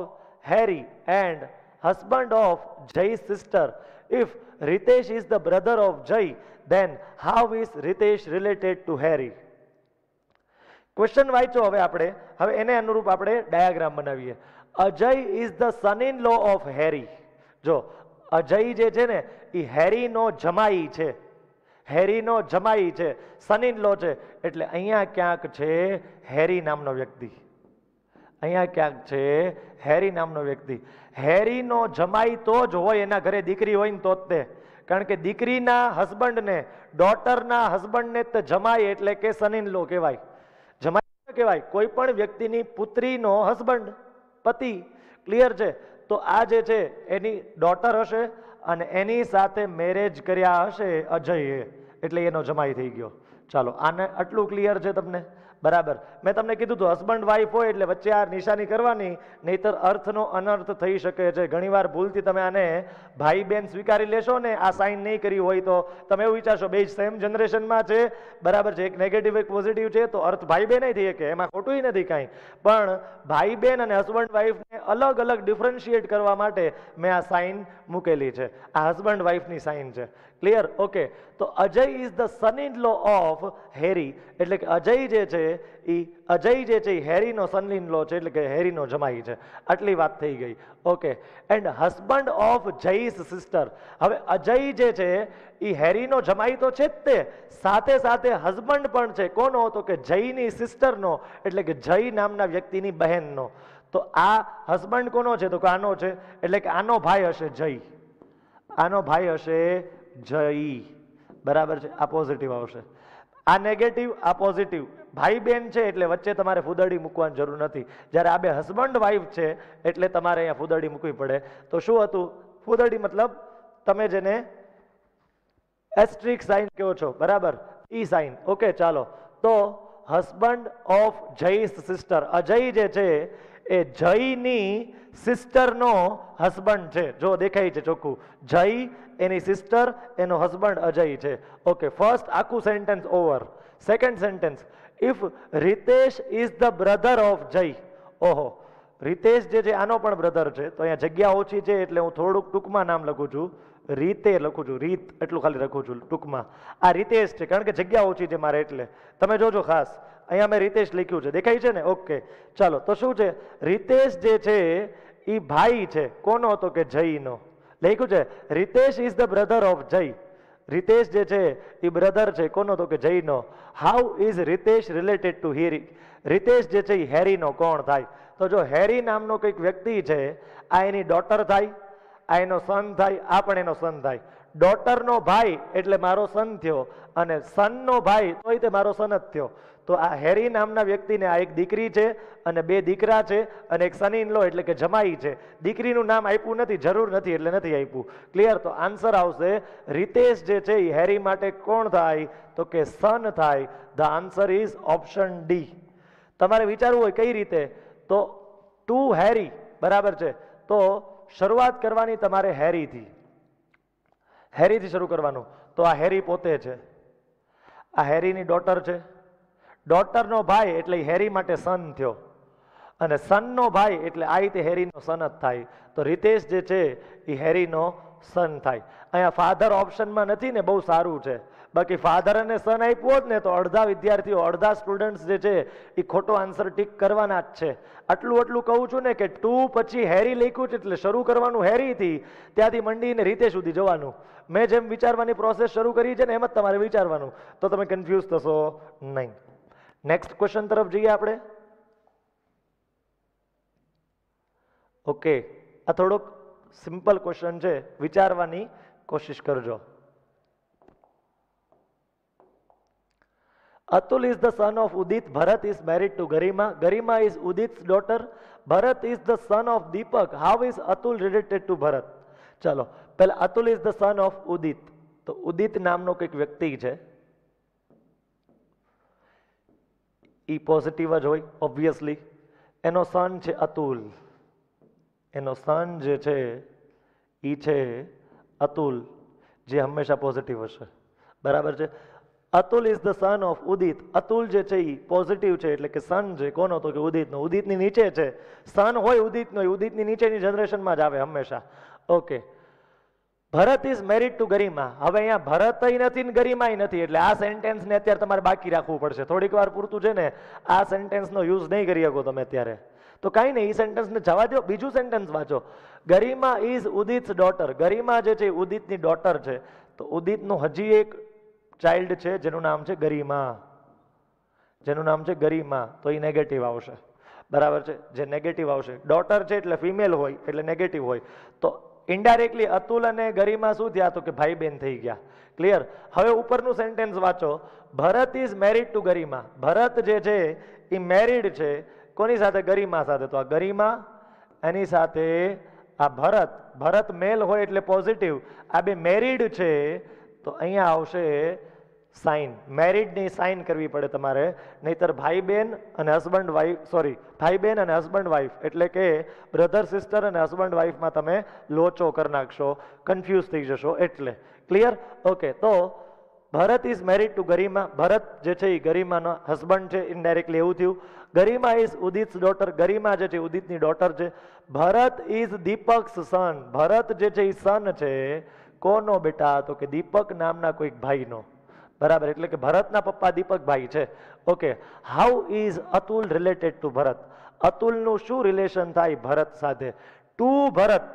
Harry and husband of Jay's sister. If Ritesh is the brother of Jay, then how is Ritesh related to Harry? Question વાંચો હવે આપણે. હવે એને અનુરૂપ આપણે ડાયાગ્રામ બનાવીએ. Ajay is the son in law of Harry. જો અજય જે છે ને એ હેરીનો જમાઈ છે. હેરીનો જમાઈ છે, સન ઇન લો છે. એટલે અહીંયા ક્યાંક છે હેરી નામનો વ્યક્તિ. અહીંયા ક્યાંક છે હેરી નામનો વ્યક્તિ. હેરીનો જમાઈ તો જ હોય, એના ઘરે દીકરી હોય ને તો જ તે. કારણ કે દીકરીના હસબન્ડને, ડોટરના હસબન્ડને તે જમાઈ એટલે કે સન ઇન લો કહેવાય. જમાઈ કહેવાય કોઈ પણ વ્યક્તિની પુત્રીનો હસબન્ડ, પતિ. ક્લિયર છે? તો આ જે છે એની ડોટર હશે અને એની સાથે મેરેજ કર્યા હશે અજયે, એટલે એનો જમાઈ થઈ ગયો. ચાલો, આને આટલું ક્લિયર છે તમને? બરાબર, મેં તમને કીધું હતું હસબન્ડ વાઈફ હોય એટલે વચ્ચે આ નિશાની કરવાની, નહીતર અર્થનો અનર્થ થઈ શકે છે. ઘણીવાર ભૂલથી તમે આને ભાઈ બેન સ્વીકારી લેશો ને, આ સાઇન નહીં કરી હોય તો તમે એવું વિચારશો બે સેમ જનરેશનમાં છે. બરાબર છે, એક નેગેટિવ એક પોઝિટિવ છે, તો અર્થ ભાઈ બેન થઈ શકે, એમાં ખોટું નથી કાંઈ. પણ ભાઈ બેન અને હસબન્ડ વાઈફને અલગ અલગ ડિફરન્શિએટ કરવા માટે મેં આ સાઇન મૂકેલી છે. આ હસબન્ડ વાઈફની સાઇન છે. ક્લિયર? ઓકે, તો Ajay is the son in law of Harry, એટલે કે અજય જે છે એ અજય જે છે એ હેરીનો સન ઇન લો છે, એટલે કે હેરીનો જમાઈ છે. આટલી વાત થઈ ગઈ. Okay, and husband of Jay's sister. હવે અજય જે છે એ હેરીનો જમાઈ તો છે જ, તે સાથે સાથે હસબન્ડ પણ છે. કોનો? તો કે જયની સિસ્ટરનો, એટલે કે જય નામના વ્યક્તિની બહેનનો. તો આ હસબન્ડ કોનો છે? તો કે આનો છે, એટલે કે આનો ભાઈ હશે જય. આનો ભાઈ હશે જય. બરાબર છે, આ પોઝિટિવ આવશે. આ નેગેટિવ, આ પોઝિટિવ. ભાઈ બેન છે એટલે વચ્ચે તમારે ફૂદડી મૂકવાની જરૂર નથી. જ્યારે આ બે હસબન્ડ વાઈફ છે એટલે તમારે અહીંયા ફૂદડી મૂકવી પડે. તો શું હતું ફૂદડી? મતલબ તમે જેને એસ્ટ્રિક સાઇન કહો છો, બરાબર, ઈ સાઇન. ઓકે, ચાલો. તો husband of Jay's sister, Ajay જે છે એ જયની સિસ્ટરનો હસબન્ડ છે. જો દેખાય છે ચોખ્ખું, જય એની સિસ્ટર, એનો હસબન્ડ અજય છે. ઓકે, ફર્સ્ટ આખું sentence over. Second sentence, if Ritesh is the brother of જય. ઓહો, રીતેશ જે છે આનો પણ બ્રધર છે, તો અહીંયા જગ્યા ઓછી છે એટલે હું થોડુંક ટૂંકમાં નામ લખું છું, રીતે લખું છું, રીત એટલું ખાલી લખું છું ટૂંકમાં. આ રીતેશ છે કારણ કે જગ્યા ઓછી છે મારે, એટલે તમે જોજો ખાસ અહીંયા મેં રીતેશ લખ્યું છે, દેખાય છે ને? ઓકે ચાલો, તો શું છે, રીતેશ જે છે એ ભાઈ છે. કોનો? તો કે જયનો. લખ્યું છે Ritesh is the brother of જય. રીતેશ જે છે એ બ્રધર છે કોનો? તો કે જયનો. How is Ritesh related to Harry? Ritesh જે છે એ હેરીનો કોણ થાય? તો જો હેરી નામનો કંઈક વ્યક્તિ છે, આ એની ડોટર થાય, આ એનો સન થાય, આ પણ એનો સન થાય. ડોટરનો ભાઈ એટલે મારો સન થયો, અને સનનો ભાઈ તોય તે મારો સન જ થયો. તો આ હેરી નામના વ્યક્તિને આ એક દીકરી છે અને બે દીકરા છે અને એક સન ઇન લો એટલે કે જમાઈ છે. દીકરીનું નામ આપ્યું નથી, જરૂર નથી એટલે નથી આપ્યું. ક્લિયર? તો આન્સર આવશે રીતેશ જે છે એ હેરી માટે કોણ થાય? તો કે સન થાય. The answer is option D. તમારે વિચારવું હોય કઈ રીતે, તો ટુ હેરી, બરાબર છે, તો શરૂઆત કરવાની તમારે હેરીથી. હેરીથી શરૂ કરવાનું. તો આ હેરી પોતે છે, આ હેરીની ડોટર છે, ડોટરનો ભાઈ એટલે હેરી માટે સન થયો, અને સનનો ભાઈ એટલે આ રીતે હેરીનો સન જ થાય. તો રીતેશ જે છે એ હેરીનો સન થાય. અહીંયા ફાધર ઓપ્શનમાં નથી ને, બહુ સારું છે. બાકી ફાધર અને સન આપ્યું હોત ને તો અડધા વિદ્યાર્થીઓ, અડધા સ્ટુડન્ટ્સ જે છે એ ખોટો આન્સર ટીક કરવાના જ છે. આટલું કહું છું ને કે ટુ પછી હેરી લખ્યું છે એટલે શરૂ કરવાનું હેરીથી, ત્યાંથી મંડીને રીતે સુધી જવાનું. મેં જેમ વિચારવાની પ્રોસેસ શરૂ કરી છે ને એમ જ તમારે વિચારવાનું, તો તમે કન્ફ્યુઝ થશો નહીં. નેક્સ્ટ ક્વેશ્ચન તરફ જઈએ આપણે. ઓકે, આ થોડોક સિમ્પલ ક્વેશ્ચન છે, વિચારવાની કોશિશ કરજો. Atul is the son of Udit. Bharat is married to Garima. Garima is Udit's daughter. Bharat is the son of Deepak. How is Atul related to Bharat? ચાલો પહેલા, Atul is the son of Udit. તો ઉદિત નામનો કંઈક વ્યક્તિ છે, ઈ positive જ હોય obviously. એનો સન છે અતુલ, એનો સન જે છે ઈ છે અતુલ, જે હંમેશા પોઝિટિવ હશે, બરાબર છે. Atul is the son of Udit. Atul જે છે એ પોઝિટિવ છે એટલે કે સન છે કોનો? તો કે ઉદિતનો. ઉદિતની નીચે છે, સન હોય ઉદિતનો, ઉદિતની નીચેની જનરેશનમાં જ આવે હંમેશા. Okay, Bharat is married to Garima. હવે અહીંયા ભરતય નથી ને ગરિમાય નથી, એટલે આ સેન્ટેન્સને અત્યારે તમારે બાકી રાખવું પડશે. થોડીક વાર પૂરતું છે ને, આ સેન્ટેન્સનો યુઝ નહીં કરી શકો તમે અત્યારે, તો કાંઈ નહીં, એ સેન્ટેન્સને જવા દો. બીજું સેન્ટેન્સ વાંચો. ગરિમા ઇઝ ઉદિત્સ ડોટર. ગરિમા જે છે એ ઉદિતની ડોટર છે. તો ઉદિતનું હજી એક ચાઇલ્ડ છે જેનું નામ છે ગરિમા, જેનું નામ છે ગરિમા, તો એ નેગેટિવ આવશે, બરાબર છે. જે નેગેટિવ આવશે, ડોટર છે એટલે ફિમેલ હોય એટલે નેગેટિવ હોય. તો ઇનડાયરેક્ટલી અતુલ અને ગરિમા શું થયા? તો કે ભાઈ બેન થઈ ગયા. ક્લિયર? હવે ઉપરનું સેન્ટેન્સ વાંચો. ભરત ઇઝ મેરીડ ટુ ગરિમા. ભરત જે છે એ મેરીડ છે કોની સાથે? ગરિમા સાથે. તો આ ગરિમા એની સાથે આ ભરત, ભરત મેલ હોય એટલે પોઝિટિવ, આ બે મેરીડ છે, તો અહીંયા આવશે સાઇન. મેરીડની સાઇન કરવી પડે તમારે, નહીતર ભાઈ બેન અને હસબન્ડ વાઈફ, સોરી, ભાઈ બેન અને હસબન્ડ વાઈફ એટલે કે બ્રધર સિસ્ટર અને હસબન્ડ વાઈફમાં તમે લોચો કરી નાખશો, કન્ફ્યુઝ થઈ જશો એટલે. ક્લિયર? ઓકે, તો ભરત ઇઝ મેરીડ ટુ ગરિમા. ભરત જે છે એ ગરિમાનો હસબન્ડ છે, ઇનડાયરેક્ટલી એવું થયું. ગરિમા ઇઝ ઉદિત્સ ડોટર. ગરિમા જે છે ઉદિતની ડોટર છે. ભરત ઇઝ દીપક્સ સન. ભરત જે છે એ સન છે કોનો બેટા? તો કે દીપક નામના કોઈક ભાઈનો, બરાબર. એટલે કે ભરતના પપ્પા દીપક ભાઈ છે. Okay, how is Atul related to Bharat? અતુલનું શું રિલેશન થાય ભરત સાથે? ટુ ભરત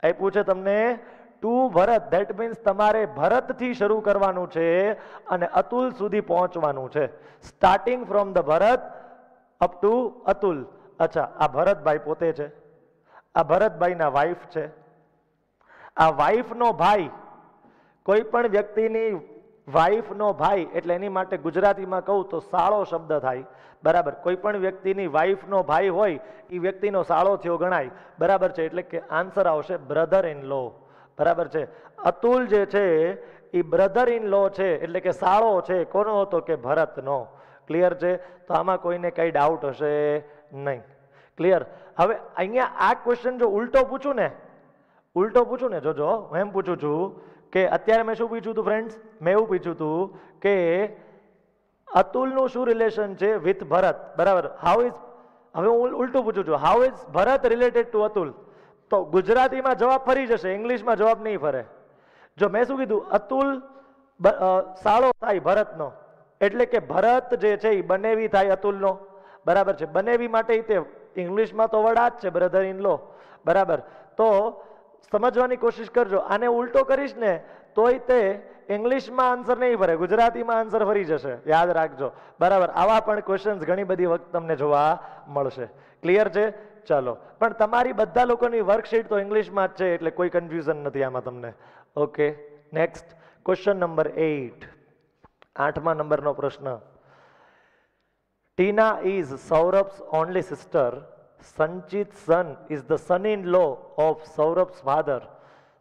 આપ્યું છે તમને, ટુ ભરત. ધેટ મીન્સ તમારે ભરતથી શરૂ કરવાનું છે અને અતુલ સુધી પહોંચવાનું છે. Starting from the Bharat up to Atul. અચ્છા, આ ભરતભાઈ પોતે છે, આ ભરતભાઈના વાઈફ છે. આ વાઈફનો ભાઈ, કોઈ પણ વ્યક્તિની વાઈફનો ભાઈ એટલે એની માટે ગુજરાતીમાં કહું તો સાળો શબ્દ થાય, બરાબર. કોઈ પણ વ્યક્તિની વાઈફનો ભાઈ હોય એ વ્યક્તિનો સાળો થયો ગણાય, બરાબર છે. એટલે કે આન્સર આવશે બ્રધર ઇન લો, બરાબર છે. અતુલ જે છે એ બ્રધર ઇન લો છે એટલે કે સાળો છે કોનો? હતો કે ભરતનો. ક્લિયર છે? તો આમાં કોઈને કઈ ડાઉટ હશે નહીં. ક્લિયર? હવે અહીંયા આ ક્વેશ્ચન જો ઉલટો પૂછું ને જોજો, હું એમ પૂછું છું કે અત્યારે મેં શું પૂછ્યું હતું ફ્રેન્ડ્સ? મેં એવું પૂછ્યું હતું કે અતુલનું શું રિલેશન છે વિથ ભરત, બરાબર? હાઉ ઇઝ, હવે હું ઉલટું પૂછું છું, how is Bharat related to Atul? તો ગુજરાતીમાં જવાબ ફરી જશે, ઇંગ્લિશમાં જવાબ નહીં ફરે. જો મેં શું કીધું, અતુલ સાળો થાય ભરતનો, એટલે કે ભરત જે છે એ બનેવી થાય અતુલનો, બરાબર છે? બનેવી માટે તે ઇંગ્લિશમાં તો વર્ડ આ જ છે, બ્રધર ઇન લો, બરાબર? તો સમજવાની કોશિશ કરજો. આને ઉલટો કરીશ ને તોય તે ઇંગ્લિશમાં આન્સર નહીં ફરે, ગુજરાતીમાં આન્સર ફરી જશે, યાદ રાખજો, બરાબર? આવા પણ ક્વેશ્ચન્સ ઘણી બધી વખત તમને જોવા મળશે. ક્લિયર છે? ચાલો, પણ તમારી બધા લોકોની વર્કશીટ તો ઇંગ્લિશમાં જ છે, એટલે કોઈ કન્ફ્યુઝન નથી આમાં તમને. ઓકે, નેક્સ્ટ ક્વેશ્ચન નંબર 8, 8મા નંબરનો પ્રશ્ન. Tina is Saurabh's only sister. Sanchit's son is the son-in-law of Saurabh's father.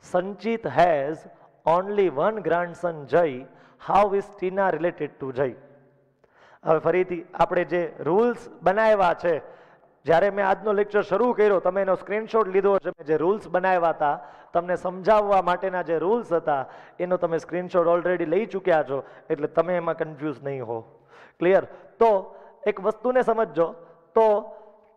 Sanchit has only one grandson, Jay. How is Tina related to Jay? હવે ફરીથી આપણે જે રૂલ્સ બનાવ્યા છે, જ્યારે મેં આજનો લેક્ચર શરૂ કર્યો તમે એનો સ્ક્રીનશોટ લીધો છે, મેં જે રૂલ્સ બનાવ્યા હતા તમને સમજાવવા માટેના જે રૂલ્સ હતા એનો તમે સ્ક્રીનશોટ ઓલરેડી લઈ ચૂક્યા છો, એટલે તમે એમાં કન્ફ્યુઝ નહીં હો. ક્લિયર? તો એક વસ્તુને સમજજો, તો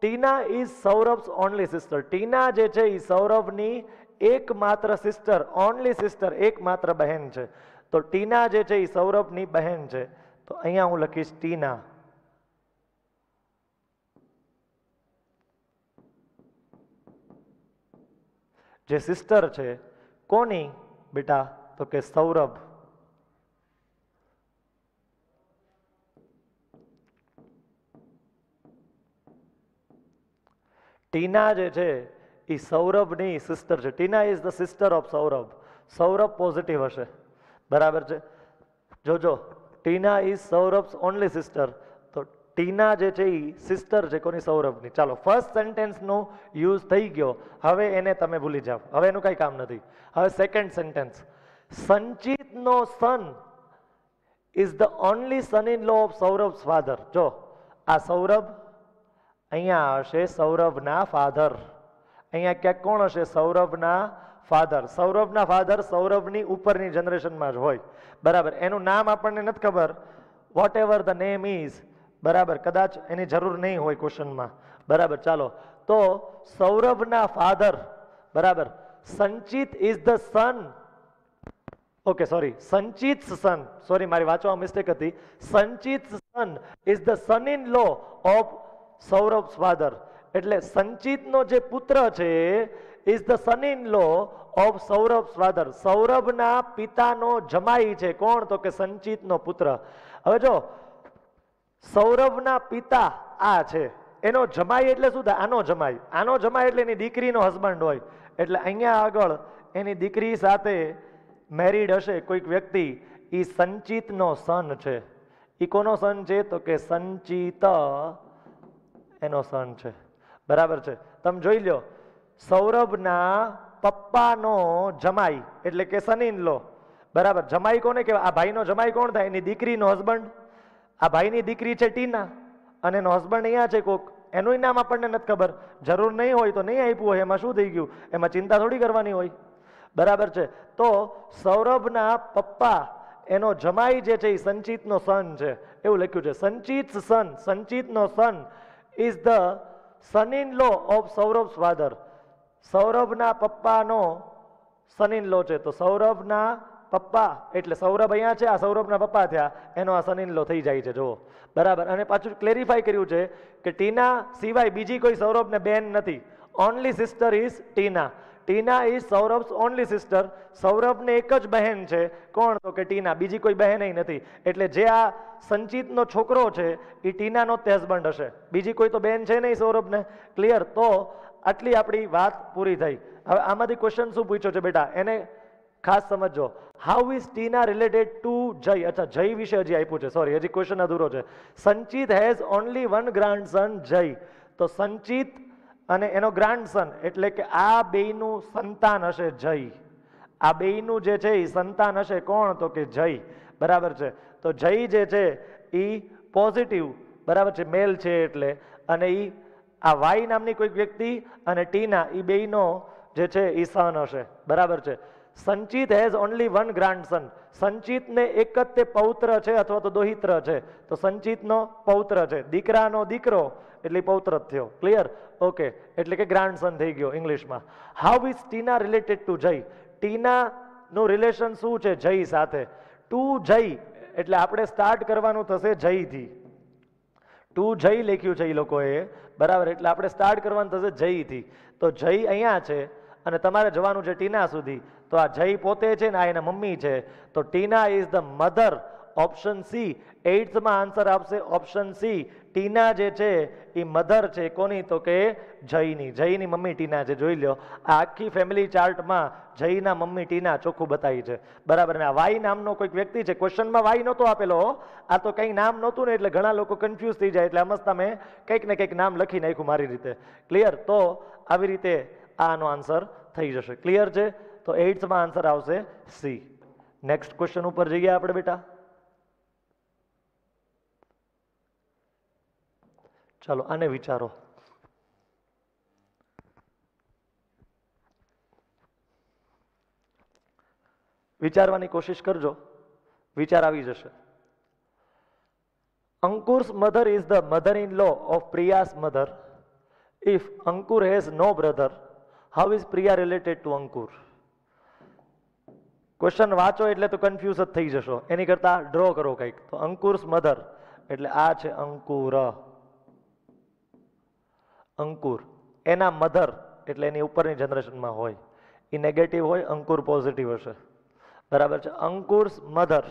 Tina is Saurabh's only sister. ટીના જે છે એ સૌરભની એકમાત્ર સિસ્ટર, ઓનલી સિસ્ટર, એકમાત્ર બહેન છે. તો ટીના જે છે એ સૌરભની બહેન છે. તો અહીંયા હું લખીશ ટીના. જે સિસ્ટર છે કોની બેટા? તો કે સૌરભ. ટીના જે છે એ સૌરભની સિસ્ટર છે. Tina is the sister of Saurabh. Saurabh positive હશે, બરાબર છે? જોજો, Tina is Saurabh's only sister. તો ટીના જે છે એ સિસ્ટર છે કોની? સૌરભની. ચાલો, ફર્સ્ટ સેન્ટેન્સનો યુઝ થઈ ગયો, હવે એને તમે ભૂલી જાઓ, હવે એનું કંઈ કામ નથી. હવે સેકન્ડ સેન્ટેન્સ, સંચિતનો son is the only son in law of Saurabh's father. જો આ સૌરભ, અહીંયા હશે સૌરભના ફાધર, અહીંયા ક્યાંક કોણ હશે? સૌરભના ફાધર. સૌરભના ફાધર સૌરભની ઉપરની જનરેશનમાં જ હોય, બરાબર? એનું નામ આપણને નથી ખબર, whatever the name is, બરાબર? કદાચ એની જરૂર નહીં હોય ક્વેશ્ચનમાં, બરાબર? ચાલો, તો સૌરભના ફાધર, બરાબર? Sanchit is the son, okay sorry, Sanchit's son, sorry મારી વાંચવામાં મિસ્ટેક હતી. Sanchit's son is the son in law of Saurabh's father. એટલે સંચિતનો જે પુત્ર છે is the son in law of Saurabh's father. સૌરભના પિતાનો જમાઈ છે. કોણ? તો કે સંચિતનો પુત્ર. હવે જો સૌરભના પિતા આ છે, એનો જમાઈ એટલે શું થાય? આનો જમાઈ. આનો જમાઈ એટલે એની દીકરીનો હસબન્ડ હોય. એટલે અહીંયા આગળ એની દીકરી સાથે મેરીડ હશે કોઈક વ્યક્તિ, એ સંચિતનો સન છે. એ કોનો સન છે? તો કે સંચિત એનો સન છે, બરાબર છે? તમે જોઈ લો, સૌરભના પપ્પાનો જમાઈ એટલે કે સન ઇન લો, બરાબર? જમાઈ કોને કહેવાય? આ ભાઈનો જમાઈ કોણ થાય? એની દીકરીનો હસબન્ડ. આ ભાઈની દીકરી છે ટીના, અને એનો હસબન્ડ અહીંયા છે કોક, એનું નામ આપણને નથી ખબર, જરૂર નહીં હોય તો નહીં આપ્યું હોય, એમાં શું થઈ ગયું? એમાં ચિંતા થોડી કરવાની હોય, બરાબર છે? તો સૌરભના પપ્પા એનો જમાઈ જે છે એ સંચિતનો સન છે, એવું લખ્યું છે. સંચિત સન, સંચિતનો son is the son in law of Saurabh's father. સૌરભના પપ્પાનો સન ઇન લો છે. તો સૌરભના પપ્પા એટલે સૌરભ અહીંયા છે, આ સૌરભના પપ્પા થયા, એનો આ સન ઇન લો થઈ જાય છે, જુઓ, બરાબર? અને પાછું ક્લેરિફાઈ કર્યું છે કે ટીના સિવાય બીજી કોઈ સૌરભને બેન નથી. Only sister is Tina. Tina is Saurabh's only sister. સૌરભને એક જ બહેન છે. કોણ? તો કે ટીના. બીજી કોઈ બહેન નથી. એટલે જે આ સંચિતનો છોકરો છે એ ટીનાનો જ હસબન્ડ હશે, બીજી કોઈ તો બેન છે નહીં સૌરભને. ક્લિયર? તો આટલી આપણી વાત પૂરી થઈ. હવે આમાંથી ક્વેશ્ચન શું પૂછ્યો છે બેટા, એને ખાસ સમજો. How is Tina related to જય? અચ્છા, જય વિશે હજી આપ્યું છે, સોરી, હજી ક્વેશ્ચન અધૂરો છે. સંચિત હેઝ ઓનલી વન ગ્રાન્ડસન જય. તો સંચિત અને એનો ગ્રાન્ડસન એટલે કે આ બેયનું સંતાન હશે જય. આ બેયનું જે છે એ સંતાન હશે કોણ? તો કે જય, બરાબર છે? તો જય જે છે એ પોઝિટિવ, બરાબર છે? મેલ છે એટલે, અને એ આ વાય નામની કોઈક વ્યક્તિ અને ટીના એ બેયનો જે છે એ સન હશે, બરાબર છે. સંચિત હેઝ ઓનલી વન ગ્રાન્ડસન. સંચિતને એક જ તે પૌત્ર છે અથવા તો દોહિત્ર છે, તો સંચિતનો પૌત્ર છે. દીકરાનો દીકરો એટલે પૌત્ર જ થયો. ક્લિયર? ઓકે, એટલે કે ગ્રાન્ડસન થઈ ગયો ઇંગ્લિશમાં. How is Tina related to જય? ટીનાનું રિલેશન શું છે જય સાથે? ટુ જય એટલે આપણે સ્ટાર્ટ કરવાનું થશે જયથી. ટુ જય લખ્યું છે એ લોકોએ, બરાબર, એટલે આપણે સ્ટાર્ટ કરવાનું થશે જયથી. તો જય અહીંયા છે અને તમારે જવાનું છે ટીના સુધી. તો આ જય પોતે છે ને આ એના મમ્મી છે, તો Tina is the mother. Option C. 8th માં આન્સર આપશે ઓપ્શન સી. ટીના જે છે એ મધર છે કોની? તો કે જયની. જયની મમ્મી ટીના છે. જોઈ લો, આ આખી ફેમિલી ચાર્ટમાં જયના મમ્મી ટીના ચોખ્ખું બતાવી છે, બરાબર. ને આ વાય નામનો કોઈક વ્યક્તિ છે. ક્વેશ્ચનમાં વાય નહોતો આપેલો, આ તો કંઈ નામ નહોતું ને એટલે ઘણા લોકો કન્ફ્યુઝ થઈ જાય, એટલે આમ મેં કંઈક ને કંઈક નામ લખી નાખ્યું મારી રીતે. ક્લિયર? તો આવી રીતે આનો આન્સર થઈ જશે. ક્લિયર છે? તો 8th માં આન્સર આવશે સી. નેક્સ્ટ ક્વેશ્ચન ઉપર જઈએ આપણે બેટા. ચાલો આને વિચારો. વિચારવાની કોશિશ કરજો, વિચાર આવી જશે. Ankur's mother is the mother in law of Priya's mother. If Ankur has no brother, how is Priya related to Ankur? Question વાંચો એટલે તો કન્ફ્યુઝ જ થઈ જશો, એની કરતા ડ્રો કરો કંઈક. તો અંકુર્સ મધર એટલે આ છે અંકુર. અંકુર એના મધર એટલે એની ઉપરની જનરેશનમાં હોય, એ નેગેટિવ હોય, અંકુર પોઝિટિવ હશે, બરાબર છે. Ankur's mother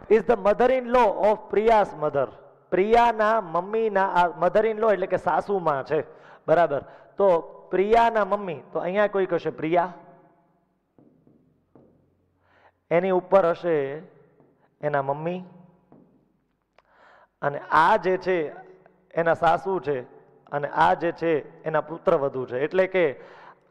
is the mother in law of Priya's mother. પ્રિયાના મમ્મીના મધર ઇન લો એટલે કે સાસુમાં છે, બરાબર. તો પ્રિયાના મમ્મી, તો અહીંયા કોઈ હશે પ્રિયા, એની ઉપર હશે એના મમ્મી, અને આ જે છે એના સાસુ છે, અને આ જે છે એના પુત્રવધુ છે. એટલે કે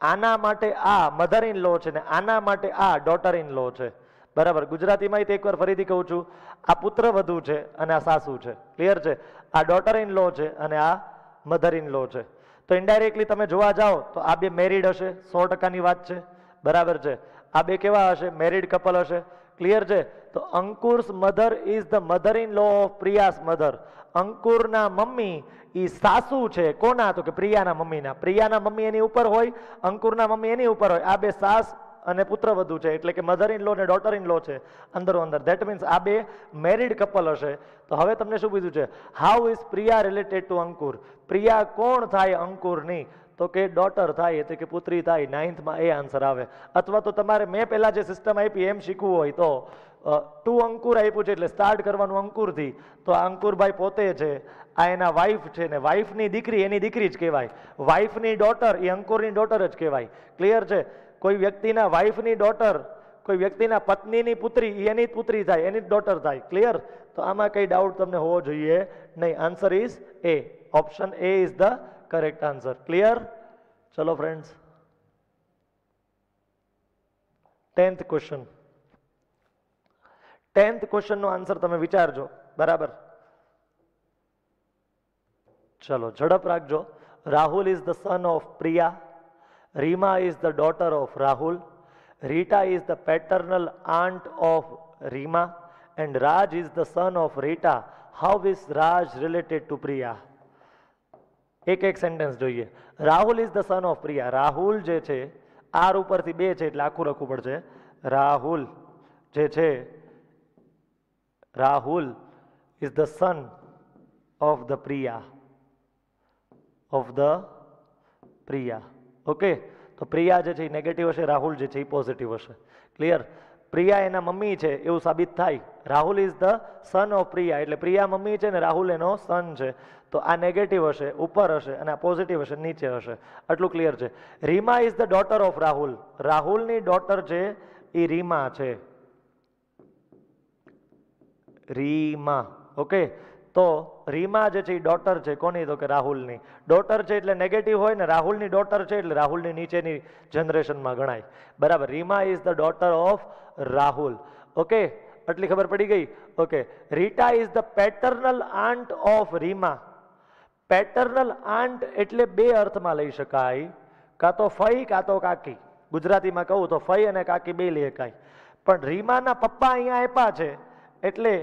આના માટે આ મધર ઇન લો છે ને આના માટે આ ડોટર ઇન લો છે, બરાબર. ગુજરાતીમાં એકવાર ફરીથી કહું છું, આ પુત્રવધુ છે અને આ સાસુ છે. ક્લિયર છે? આ ડોટર ઇન લો છે અને આ મધર ઇન લો છે. તો ઇનડાયરેક્ટલી તમે જોવા જાઓ તો આ બે મેરિડ હશે, 100%ની વાત છે, બરાબર છે. આ બે કેવા હશે? મેરિડ કપલ હશે. ક્લિયર છે? તો Ankur's mother is the mother in law of Priya's mother. અંકુરના મમ્મી એ સાસુ છે કોના? તો કે પ્રિયાના મમ્મીના. પ્રિયાના મમ્મી એની ઉપર હોય, અંકુરના મમ્મી એની ઉપર હોય. આ બે સાસ અને પુત્રવધુ છે, એટલે કે મધર ઇન લો ને ડોટર ઇન લો છે અંદરો અંદર. ધેટ મીન્સ આ બે મેરિડ કપલ હશે. તો હવે તમને શું કીધું છે? How is Priya related to Ankur? Priya કોણ થાય અંકુરની? તો કે ડોટર થાય, એટલે કે પુત્રી થાય. 9th માં એ આન્સર આવે. અથવા તો તમારે મેં પહેલા જે સિસ્ટમ આપી એમ શીખવું હોય તો ટુ અંકુર આપ્યું છે એટલે સ્ટાર્ટ કરવાનું અંકુરથી. તો આ અંકુરભાઈ પોતે છે, આ એના વાઇફ છે, ને વાઇફની દીકરી એની દીકરી જ કહેવાય. વાઇફની ડોટર એ અંકુરની ડોટર જ કહેવાય. ક્લિયર છે? કોઈ વ્યક્તિના વાઇફની ડોટર, કોઈ વ્યક્તિના પત્નીની પુત્રી એની પુત્રી થાય, એની ડોટર થાય. ક્લિયર? તો આમાં કઈ ડાઉટ તમને હોવો જોઈએ નહીં. Answer is A. Option A is the correct answer. Clear? ચલો ફ્રેન્ડ્સ, 10th ક્વેશ્ચન. 10th ક્વેશ્ચનનો આન્સર તમે વિચારજો, બરાબર. ચલો ઝડપ રાખજો. Rahul is the son of Priya. Reema is the daughter of Rahul. Rita is the paternal aunt of Reema. And Raj is the son of Rita. How is Raj related to Priya? એક એક સેન્ટેન્સ જોઈએ. Rahul is the son of Priya. Rahul જે છે, આર ઉપરથી બે છે એટલે આખું લખવું પડશે. રાહુલ જે છે, Rahul is the son of the Priya. Of the Priya. Okay, તો પ્રિયા જે છે એ નેગેટિવ હશે, રાહુલ જે છે એ પોઝિટિવ હશે. ક્લિયર? પ્રિયા એના મમ્મી છે એવું સાબિત થાય. Rahul is the son of Priya એટલે પ્રિયા મમ્મી છે ને રાહુલ એનો સન છે. તો આ નેગેટિવ હશે, ઉપર હશે, અને આ પોઝિટિવ હશે, નીચે હશે. આટલું ક્લિયર છે. Reema is the daughter of Rahul. રાહુલની ડોટર છે એ રીમા છે. રીમા. ઓકે, તો રીમા જે છે એ ડોટર છે કોની? તો કે રાહુલની. ડોટર છે એટલે નેગેટિવ હોય ને, રાહુલની ડોટર છે એટલે રાહુલની નીચેની જનરેશનમાં ગણાય, બરાબર. Reema is the daughter of Rahul. Okay, આટલી ખબર પડી ગઈ. Okay, Rita is the paternal aunt of Reema. Paternal aunt એટલે બે અર્થમાં લઈ શકાય, કાં તો ફઈ કાં તો કાકી. ગુજરાતીમાં કહું તો ફઈ અને કાકી બે લઈ શકાય, પણ રીમાના પપ્પા અહીંયા આપ્યા છે એટલે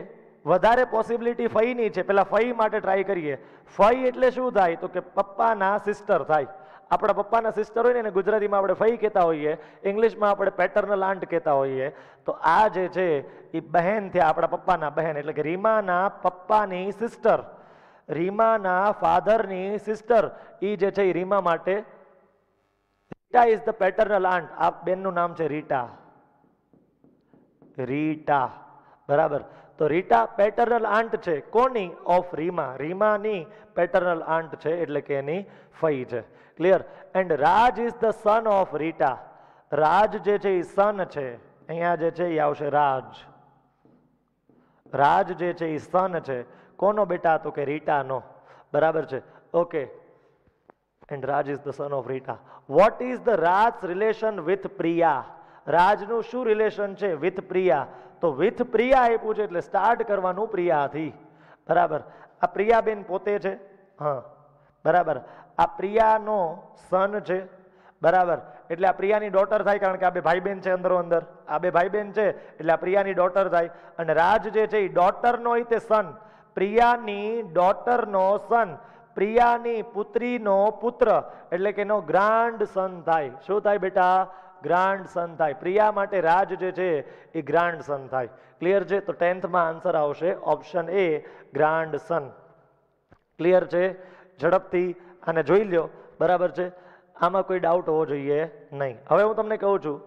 વધારે પોસિબિલિટી ફઈની છે. પેલા ફઈ માટે ટ્રાય કરીએ. ફઈ એટલે શું થાય તો કે પપ્પાના સિસ્ટર થાય. આપણા પપ્પાના સિસ્ટર હોય ને એને ગુજરાતીમાં આપણે ફઈ કહેતા હોઈએ, ઇંગ્લિશમાં આપણે પેટર્નલ આંટ કહેતા હોઈએ. તો આ જે છે એ બહેન થયા આપણા પપ્પાના બહેન, એટલે કે રીમાના પપ્પાની સિસ્ટર, રીમાના ફાધરની સિસ્ટર, એ જે છે એ રીમા માટે રીટા ઇઝ ધ પેટર્નલ આંટ. આ બેનનું નામ છે રીટા. રીટા, બરાબર. તો રીટા પેટર્નલ આંટ છે કોની? ઓફ રીમા. રીમાની પેટર્નલ આંટ છે એટલે કે એની ફઈ છે. Clear? And Raj is the son of Rita. Raj જે છે એ સન છે, અહીંયા જે છે એ આવશે રાજ. રાજ જે છે એ સન છે કોનો બેટા? તો કે રીટાનો. બરાબર છે, okay. And Raj is the son of Rita. What is the Raj relation with Priya? રાજનું શું રિલેશન છે વિથ પ્રિયા? તો વિથ પ્રિયા આપ્યું છે એટલે સ્ટાર્ટ કરવાનું પ્રિયાથી. બરાબર. આ પ્રિયાબેન પોતે છે, હા, બરાબર. આ પ્રિયાનો સન છે, બરાબર. એટલે આ પ્રિયાની ડોટર થાય, કારણ કે આ બે ભાઈ બહેન છે અંદરો અંદર. આ બે ભાઈ બહેન છે એટલે આ પ્રિયાની ડોટર થાય. અને રાજ જે છે એ ડોટરનો તે સન, પ્રિયાની ડોટરનો સન, પ્રિયાની પુત્રીનો પુત્ર, એટલે કે એનો ગ્રાન્ડ સન થાય. શું થાય બેટા? ગ્રાન્ડ સન થાય. પ્રિયા માટે રાજ જે છે એ ગ્રાન્ડ સન થાય. ક્લિયર છે? તો 10th માં આન્સર આવશે option A, grandson. Clear છે? ઝડપથી આને જોઈ લ્યો. બરાબર છે, આમાં કોઈ ડાઉટ હોવો જોઈએ નહીં. હવે હું તમને કહું છું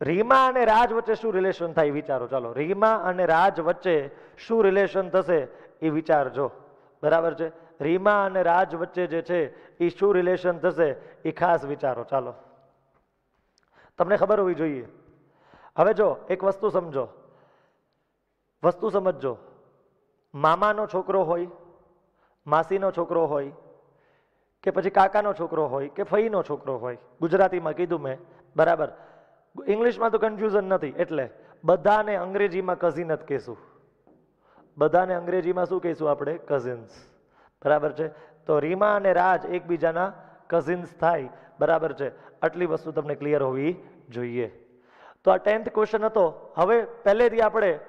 રીમા અને રાજ વચ્ચે શું રિલેશન થાય વિચારો. ચાલો, રીમા અને રાજ વચ્ચે શું રિલેશન થશે એ વિચારજો. બરાબર છે, રીમા અને રાજ વચ્ચે જે છે એ શું રિલેશન થશે એ ખાસ વિચારો. ચાલો, તમને ખબર હોવી જોઈએ. હવે જો એક વસ્તુ સમજો, વસ્તુ સમજજો. મામાનો છોકરો હોય, માસીનો છોકરો હોય, કે પછી કાકાનો છોકરો હોય, કે ફઈનો છોકરો હોય, ગુજરાતીમાં કીધું મેં, બરાબર. ઇંગ્લિશમાં તો કન્ફ્યુઝન નથી, એટલે બધાને અંગ્રેજીમાં કઝિન જ કહેશું. બધાને અંગ્રેજીમાં શું કહીશું આપણે? કઝિન્સ. બરાબર છે. તો રીમા અને રાજ એકબીજાના કઝિન્સ થાય. બરાબર છે, આટલી વસ્તુ તમને ક્લિયર હોવી જોઈએ. તો આ 10th ક્વેશ્ચન હતો. હવે પહેલેથી આપણે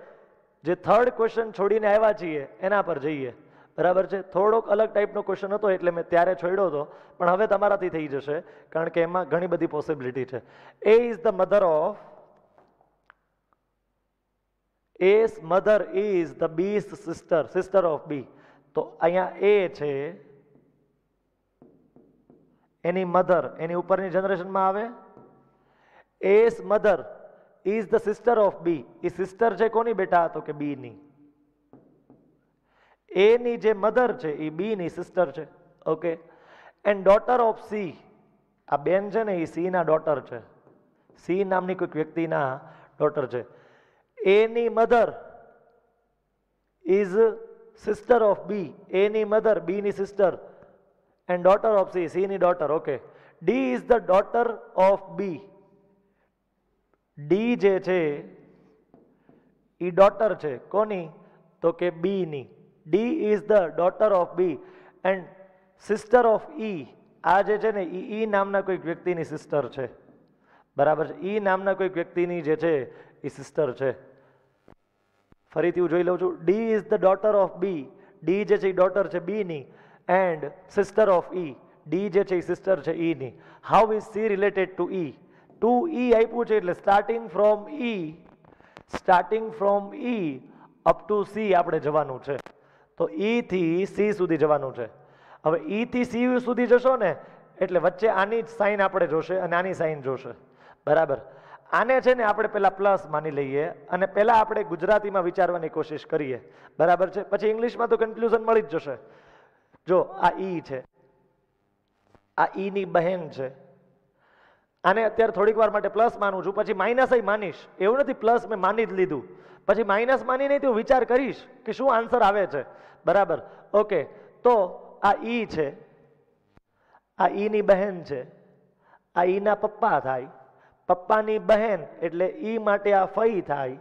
જે 3rd ક્વેશ્ચન છોડીને આવ્યા છીએ એના પર જઈએ. બરાબર છે, થોડોક અલગ ટાઈપનો ક્વેશ્ચન હતો એટલે મેં ત્યારે છોડ્યો હતો, પણ હવે તમારાથી થઈ જશે, કારણ કે એમાં ઘણી બધી પોસિબિલિટી છે. A is the mother of, A's mother is the B's sister, sister of B. તો અહીંયા એ છે એની મધર, એની ઉપરની જનરેશનમાં આવે. S mother is the sister of B. એ સિસ્ટર છે કોની બેટા? તો કે બી ની. એની જે મધર છે એ બી ની સિસ્ટર છે. Okay. And daughter of C, આ બેન છે ને એ સી ના ડોટર છે. સી નામની કોઈક વ્યક્તિના ડોટર છે. એની mother is sister of B. એની મધર બી ની sister, and daughter of C, C ની daughter. Okay. D is the daughter of B. D જે છે એ ડોટર છે કોની? તો કે બી ની. D is the daughter of B and sister of E. આ જે છે ને ઈ નામના કોઈક વ્યક્તિની સિસ્ટર છે. બરાબર છે, ઈ નામના કોઈક વ્યક્તિની જે છે એ સિસ્ટર છે. ફરીથી હું જોઈ લઉં છું. D is the daughter of B. D જે છે એ ડોટર છે બી ની, and sister of E. D જે છે એ સિસ્ટર છે ઈ ની. How is C related to E? To E આપ્યું છે એટલે starting from E, starting from E up to C આપણે જવાનું છે. તો ઈ થી સી સુધી જવાનું છે. હવે ઈ થી સી સુધી જશો ને એટલે વચ્ચે આની જ સાઈન આપણે જોશે અને આની સાઈન જોશે. બરાબર. આને છે ને આપણે પહેલા પ્લસ માની લઈએ અને પહેલા આપણે ગુજરાતીમાં વિચારવાની કોશિશ કરીએ. બરાબર છે, પછી ઇંગ્લિશમાં તો કન્ક્લુઝન મળી જ જશે. જો આ ઈ છે, આ ઈ ની બહેન છે. આને અત્યારે થોડીક વાર માટે પ્લસ માનું છું, પછી માઇનસ માનીશ. એવું નથી પ્લસ મેં માની જ લીધું, પછી માઇનસ માની નહીં તો વિચાર કરીશ કે શું આન્સર આવે છે. બરાબર. ઓકે. તો આ ઈ છે, આ ઈ ની બહેન છે, આ ઈ ના પપ્પા થાય. પપ્પાની બહેન એટલે ઈ માટે આ ફઈ થાય,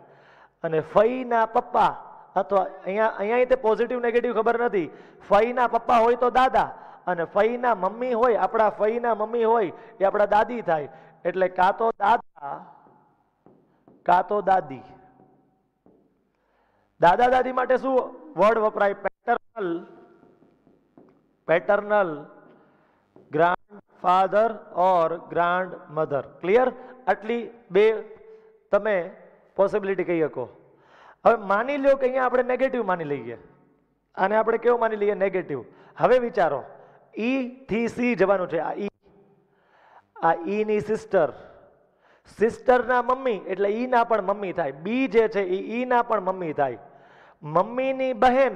અને ફઈ ના પપ્પા અથવા અહીંયા તે પોઝિટિવ નેગેટિવ ખબર નથી. ફઈના પપ્પા હોય તો દાદા, અને ફઈના મમ્મી હોય, આપણા ફઈના મમ્મી હોય એ આપણા દાદી થાય. એટલે કાં તો દાદા કાં તો દાદી. દાદા દાદી માટે શું વર્ડ વપરાય? પેટર્નલ, પેટર્નલ ગ્રાન્ડફાધર ઓર ગ્રાન્ડ મધર. ક્લિયર? આટલી બે તમે પોસિબિલિટી કહી શકો. હવે માની લો કે અહીંયા આપણે નેગેટિવ માની લઈએ, અને આપણે કેવું માની લઈએ? નેગેટિવ. હવે વિચારો, ઈ થી સી જવાનું છે. આ ઈ ની સિસ્ટર, સિસ્ટરના મમ્મી એટલે ઈ ના પણ મમ્મી થાય. બી જે છે એ ઈ ના પણ મમ્મી થાય. મમ્મીની બહેન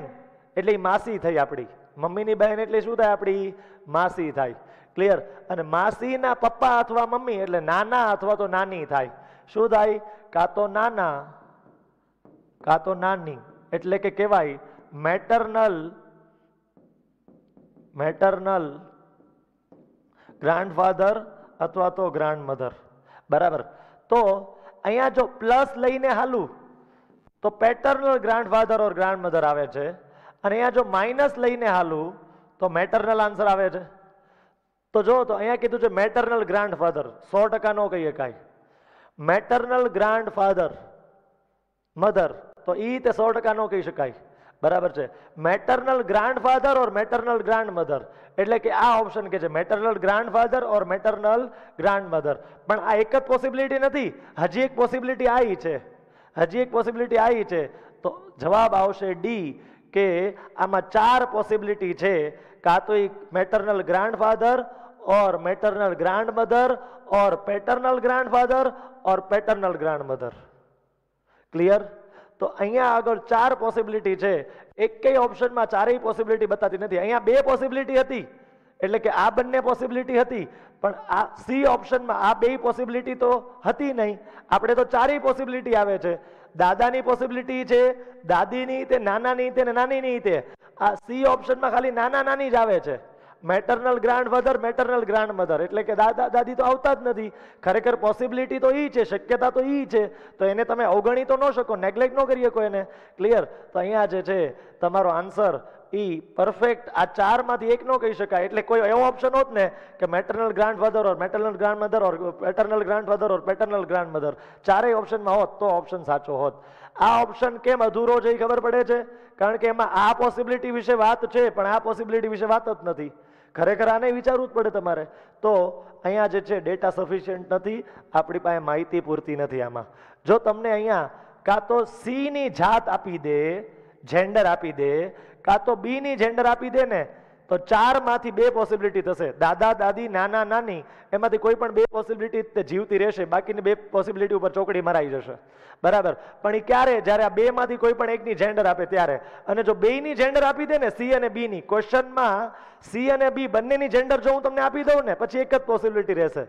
એટલે ઈ માસી થઈ આપણી. મમ્મીની બહેન એટલે શું થાય? આપણી માસી થાય. ક્લિયર? અને માસીના પપ્પા અથવા મમ્મી એટલે નાના અથવા તો નાની થાય. શું થાય? કાં તો નાના કાં તો નાની. એટલે કે કહેવાય મેટર્નલ, મેટર્નલ ગ્રાન્ડફાધર અથવા તો ગ્રાન્ડ મધર. બરાબર? તો અહીંયા જો પ્લસ લઈને હાલું તો પેટર્નલ ગ્રાન્ડફાધર ઓર ગ્રાન્ડ મધર આવે છે, અને અહીંયા જો માઇનસ લઈને હાલું તો મેટર્નલ આન્સર આવે છે. તો જો તો અહીંયા કીધું છે મેટર્નલ ગ્રાન્ડફાધર, 100% નો કહીએ કાંઈ. મેટર્નલ ગ્રાન્ડફાધર મધર, તો ઈ તે 100% નો કહી શકાય. બરાબર છે? મેટર્નલ ગ્રાન્ડફાધર ઓર મેટર્નલ ગ્રાન્ડ મધર, એટલે કે આ ઓપ્શન કે છે મેટર્નલ ગ્રાન્ડફાધર ઓર મેટર્નલ ગ્રાન્ડ મધર. પણ આ એક જ પોસિબિલિટી નથી, હજી એક પોસિબિલિટી આવી છે. હજી એક પોસિબિલિટી આવી છે. તો જવાબ આવશે ડી, કે આમાં 4 પોસિબિલિટી છે. કાં તો મેટર્નલ ગ્રાન્ડફાધર ઓર મેટર્નલ ગ્રાન્ડ મધર ઓર પેટર્નલ ગ્રાન્ડફાધર ઓર પેટર્નલ ગ્રાન્ડ મધર. ક્લિયર? તો અહીંયા આગળ 4 પોસિબિલિટી છે. એકેય ઓપ્શનમાં ચારેય પોસિબિલિટી બતાતી નથી. અહીંયા 2 પોસિબિલિટી હતી, એટલે કે આ બંને પોસિબિલિટી હતી, પણ આ સી ઓપ્શનમાં આ 2 પોસિબિલિટી તો હતી નહીં. આપણે તો ચારેય પોસિબિલિટી આવે છે. દાદાની પોસિબિલિટી છે, દાદીની, તે નાનાની, તે નાનીની. તે આ સી ઓપ્શનમાં ખાલી નાના નાની જ આવે છે. Maternal grandfather, maternal grand mother, એટલે કે દાદા દાદી તો આવતા જ નથી. ખરેખર પોસિબિલિટી તો ઈ છે, શક્યતા તો ઈ છે, તો એને તમે અવગણી તો ન શકો, નેગ્લેક્ટ ન કરી શકો એને. ક્લિયર? તો અહીંયા જે છે તમારો આન્સર ઈ પરફેક્ટ આ 4 માંથી એક નો કહી શકાય. એટલે કોઈ એવો ઓપ્શન હોત ને કે મેટર્નલ ગ્રાન્ડફાધર ઓર મેટર્નલ ગ્રાન્ડ મધર ઓર પેટર્નલ ગ્રાન્ડફાધર ઓર પેટર્નલ ગ્રાન્ડ મધર, ચારેય ઓપ્શનમાં હોત તો ઓપ્શન સાચો હોત. આ ઓપ્શન કેમ અધૂરો છે એ ખબર પડે છે? કારણ કે એમાં આ પોસિબિલિટી વિશે વાત છે, પણ આ પોસિબિલિટી વિશે વાત જ નથી. ખરેખર આને વિચારવું જ પડે તમારે. તો અહીંયા જે છે ડેટા સફિશિયન્ટ નથી, આપણી પાસે માહિતી પૂરતી નથી આમાં. જો તમને અહીંયા કાં તો સી ની જાત આપી દે, જેન્ડર આપી દે, કાં તો બી ની જેન્ડર આપી દે ને, તો 4 માંથી 2 પોસિબિલિટી થશે. દાદા દાદી, નાના નાની, એમાંથી કોઈ પણ 2 પોસિબિલિટી જીવતી રહેશે, બાકીની 2 પોસિબિલિટી ઉપર ચોકડી મરાઈ જશે. બરાબર? પણ એ ક્યારે? જ્યારે આ 2 માંથી કોઈ પણ એકની જેન્ડર આપે ત્યારે. અને જો 2 ની જેન્ડર આપી દે ને, સી અને બી ની, ક્વેશ્ચનમાં સી અને બી બંનેની જેન્ડર જો હું તમને આપી દઉં ને, પછી એક જ પોસિબિલિટી રહેશે.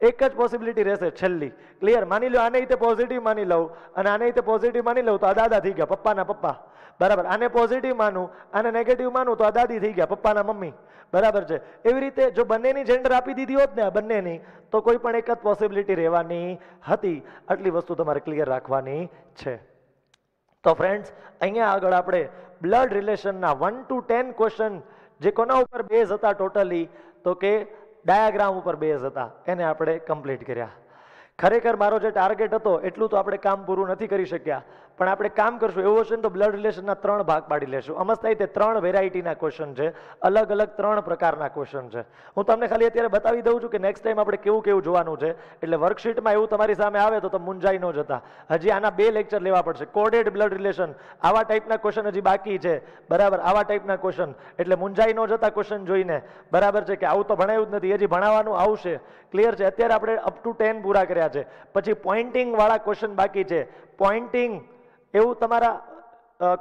એક જ પોસિબિલિટી રહેશે છેલ્લી. ક્લિયર? માની લો આને રીતે પોઝિટિવ માની લઉં અને આને રીતે પોઝિટિવ માની લઉં તો આ દાદા થઈ ગયા, પપ્પાના પપ્પા. બરાબર? આને પોઝિટિવ માનું, આને નેગેટિવ માનું તો આ દાદી થઈ ગયા, પપ્પાના મમ્મી. બરાબર છે? એવી રીતે જો બંનેની જેન્ડર આપી દીધી હોત ને, આ બંનેની, તો કોઈ પણ એક જ પોસિબિલિટી રહેવાની હતી. આટલી વસ્તુ તમારે ક્લિયર રાખવાની છે. તો ફ્રેન્ડ્સ, અહીંયા આગળ આપણે બ્લડ રિલેશનના 1 to 10 ક્વેશ્ચન, જે કોના ઉપર બેઝ હતા ટોટલી, તો કે ડાયાગ્રામ ઉપર બેઝ હતા, એને આપણે કમ્પ્લીટ કર્યા. ખરેખર મારો જે ટાર્ગેટ હતો એટલું તો આપણે કામ પૂરું નથી કરી શક્યા, પણ આપણે કામ કરશું. એવું હશે ને તો બ્લડ રિલેશનના 3 ભાગ પાડી લેશું. અમસ્તા તે 3 વેરાયટીના ક્વેશ્ચન છે, અલગ અલગ 3 પ્રકારના ક્વેશ્ચન છે. હું તમને ખાલી અત્યારે બતાવી દઉં છું કે નેક્સ્ટ ટાઈમ આપણે કેવું કેવું જોવાનું છે. એટલે વર્કશીટમાં એવું તમારી સામે આવે તો તમે મૂંઝાઈ ન જતા. હજી આના 2 લેક્ચર લેવા પડશે. કોડેડ બ્લડ રિલેશન, આવા ટાઈપના ક્વેશ્ચન હજી બાકી છે. બરાબર? આવા ટાઈપના ક્વેશ્ચન, એટલે મૂંઝાઈ ન જતા ક્વેશ્ચન જોઈને. બરાબર છે? કે આવું તો ભણાયું જ નથી, હજી ભણાવવાનું આવશે. ક્લિયર છે? અત્યારે આપણે અપ ટુ 10 પૂરા કર્યા છે. પછી પોઇન્ટિંગ વાળા ક્વેશ્ચન બાકી છે. પોઇન્ટિંગ એવું તમારા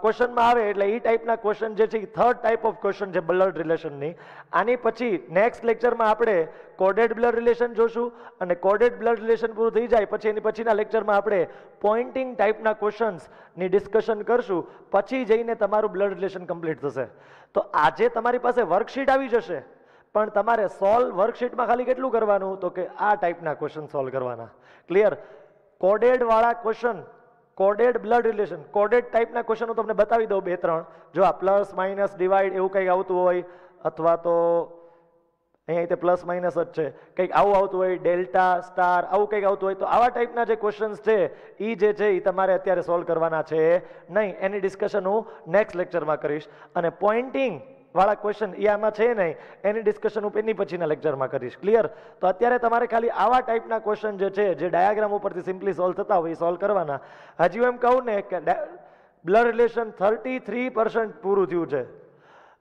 ક્વેશ્ચનમાં આવે એટલે એ ટાઈપના ક્વેશ્ચન જે છે એ 3rd ટાઈપ ઓફ ક્વેશ્ચન છે બ્લડ રિલેશનની. આની પછી નેક્સ્ટ લેક્ચરમાં આપણે કોડેડ બ્લડ રિલેશન જોશું, અને કોડેડ બ્લડ રિલેશન પૂરું થઈ જાય પછી એની પછીના લેક્ચરમાં આપણે પોઇન્ટિંગ ટાઈપના ક્વેશ્ચન્સની ડિસ્કશન કરશું. પછી જઈને તમારું બ્લડ રિલેશન કમ્પ્લીટ થશે. તો આજે તમારી પાસે વર્કશીટ આવી જશે, પણ તમારે સોલ્વ વર્કશીટમાં ખાલી કેટલું કરવાનું, તો કે આ ટાઈપના ક્વેશ્ચન સોલ્વ કરવાના. ક્લિયર? કોડેડ વાળા question, coded blood relation, coded ટાઈપના ક્વેશ્ચન હું તમને બતાવી દઉં બે ત્રણ. જો આ પ્લસ માઇનસ ડિવાઈડ એવું કંઈક આવતું હોય, અથવા તો અહીંયા તે પ્લસ માઇનસ જ છે, કંઈક આવું આવતું હોય, ડેલ્ટા સ્ટાર આવું કંઈક આવતું હોય, તો આવા ટાઈપના જે ક્વેશ્ચન્સ છે એ જે છે એ તમારે અત્યારે સોલ્વ કરવાના છે નહીં. એની ડિસ્કશન હું નેક્સ્ટ લેક્ચરમાં કરીશ. અને પોઇન્ટિંગ વાળા ક્વેશ્ચન એ આમાં છે નહીં, એની ડિસ્કશન હું એની પછીના લેક્ચરમાં કરીશ. ક્લિયર? તો અત્યારે તમારે ખાલી આવા ટાઈપના ક્વેશ્ચન જે છે, જે ડાયાગ્રામ ઉપરથી સિમ્પલી સોલ્વ થતા હોય એ સોલ્વ કરવાના. હજી હું એમ કહું ને કે બ્લડ રિલેશન 33% પૂરું થયું છે.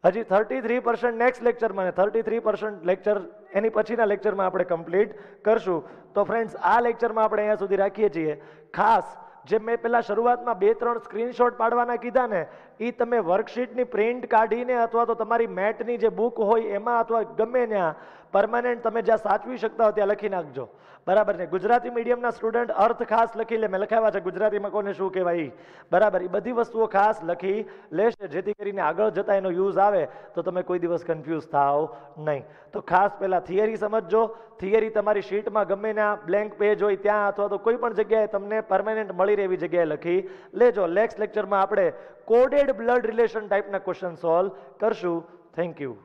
હજી 33% નેક્સ્ટ લેક્ચરમાં ને 33% લેક્ચર એની પછીના લેક્ચરમાં આપણે કમ્પ્લીટ કરશું. તો ફ્રેન્ડ્સ, આ લેક્ચરમાં આપણે અહીંયા સુધી રાખીએ છીએ. ખાસ જે મેં પહેલાં શરૂઆતમાં 2-3 સ્ક્રીનશોટ પાડવાના કીધા ને, એ તમે વર્કશીટની પ્રિન્ટ કાઢીને અથવા તો તમારી મેટની જે બુક હોય એમાં અથવા ગમે ત્યાં પરમાનન્ટ તમે જ્યાં સાચવી શકતા હો ત્યાં લખી નાખજો. બરાબર ને? ગુજરાતી મીડિયમના સ્ટુડન્ટ અર્થ ખાસ લખી લે, મેં લખાવ્યા છે ગુજરાતીમાં કોને શું કહેવાય. બરાબર, એ બધી વસ્તુઓ ખાસ લખી લેશે, જેથી કરીને આગળ જતા એનો યુઝ આવે તો તમે કોઈ દિવસ કન્ફ્યુઝ થાવ નહીં. તો ખાસ પહેલાં થિયરી સમજજો. થિયરી તમારી શીટમાં ગમે ત્યાં બ્લેન્ક પેજ હોય ત્યાં અથવા તો કોઈ પણ જગ્યાએ તમને પરમાનન્ટ મળી રહે એવી જગ્યાએ લખી લેજો. નેક્સ્ટ લેક્ચરમાં આપણે કોડેડ બ્લડ રિલેશન ટાઈપના ક્વેશ્ચન સોલ્વ કરશું. Thank you.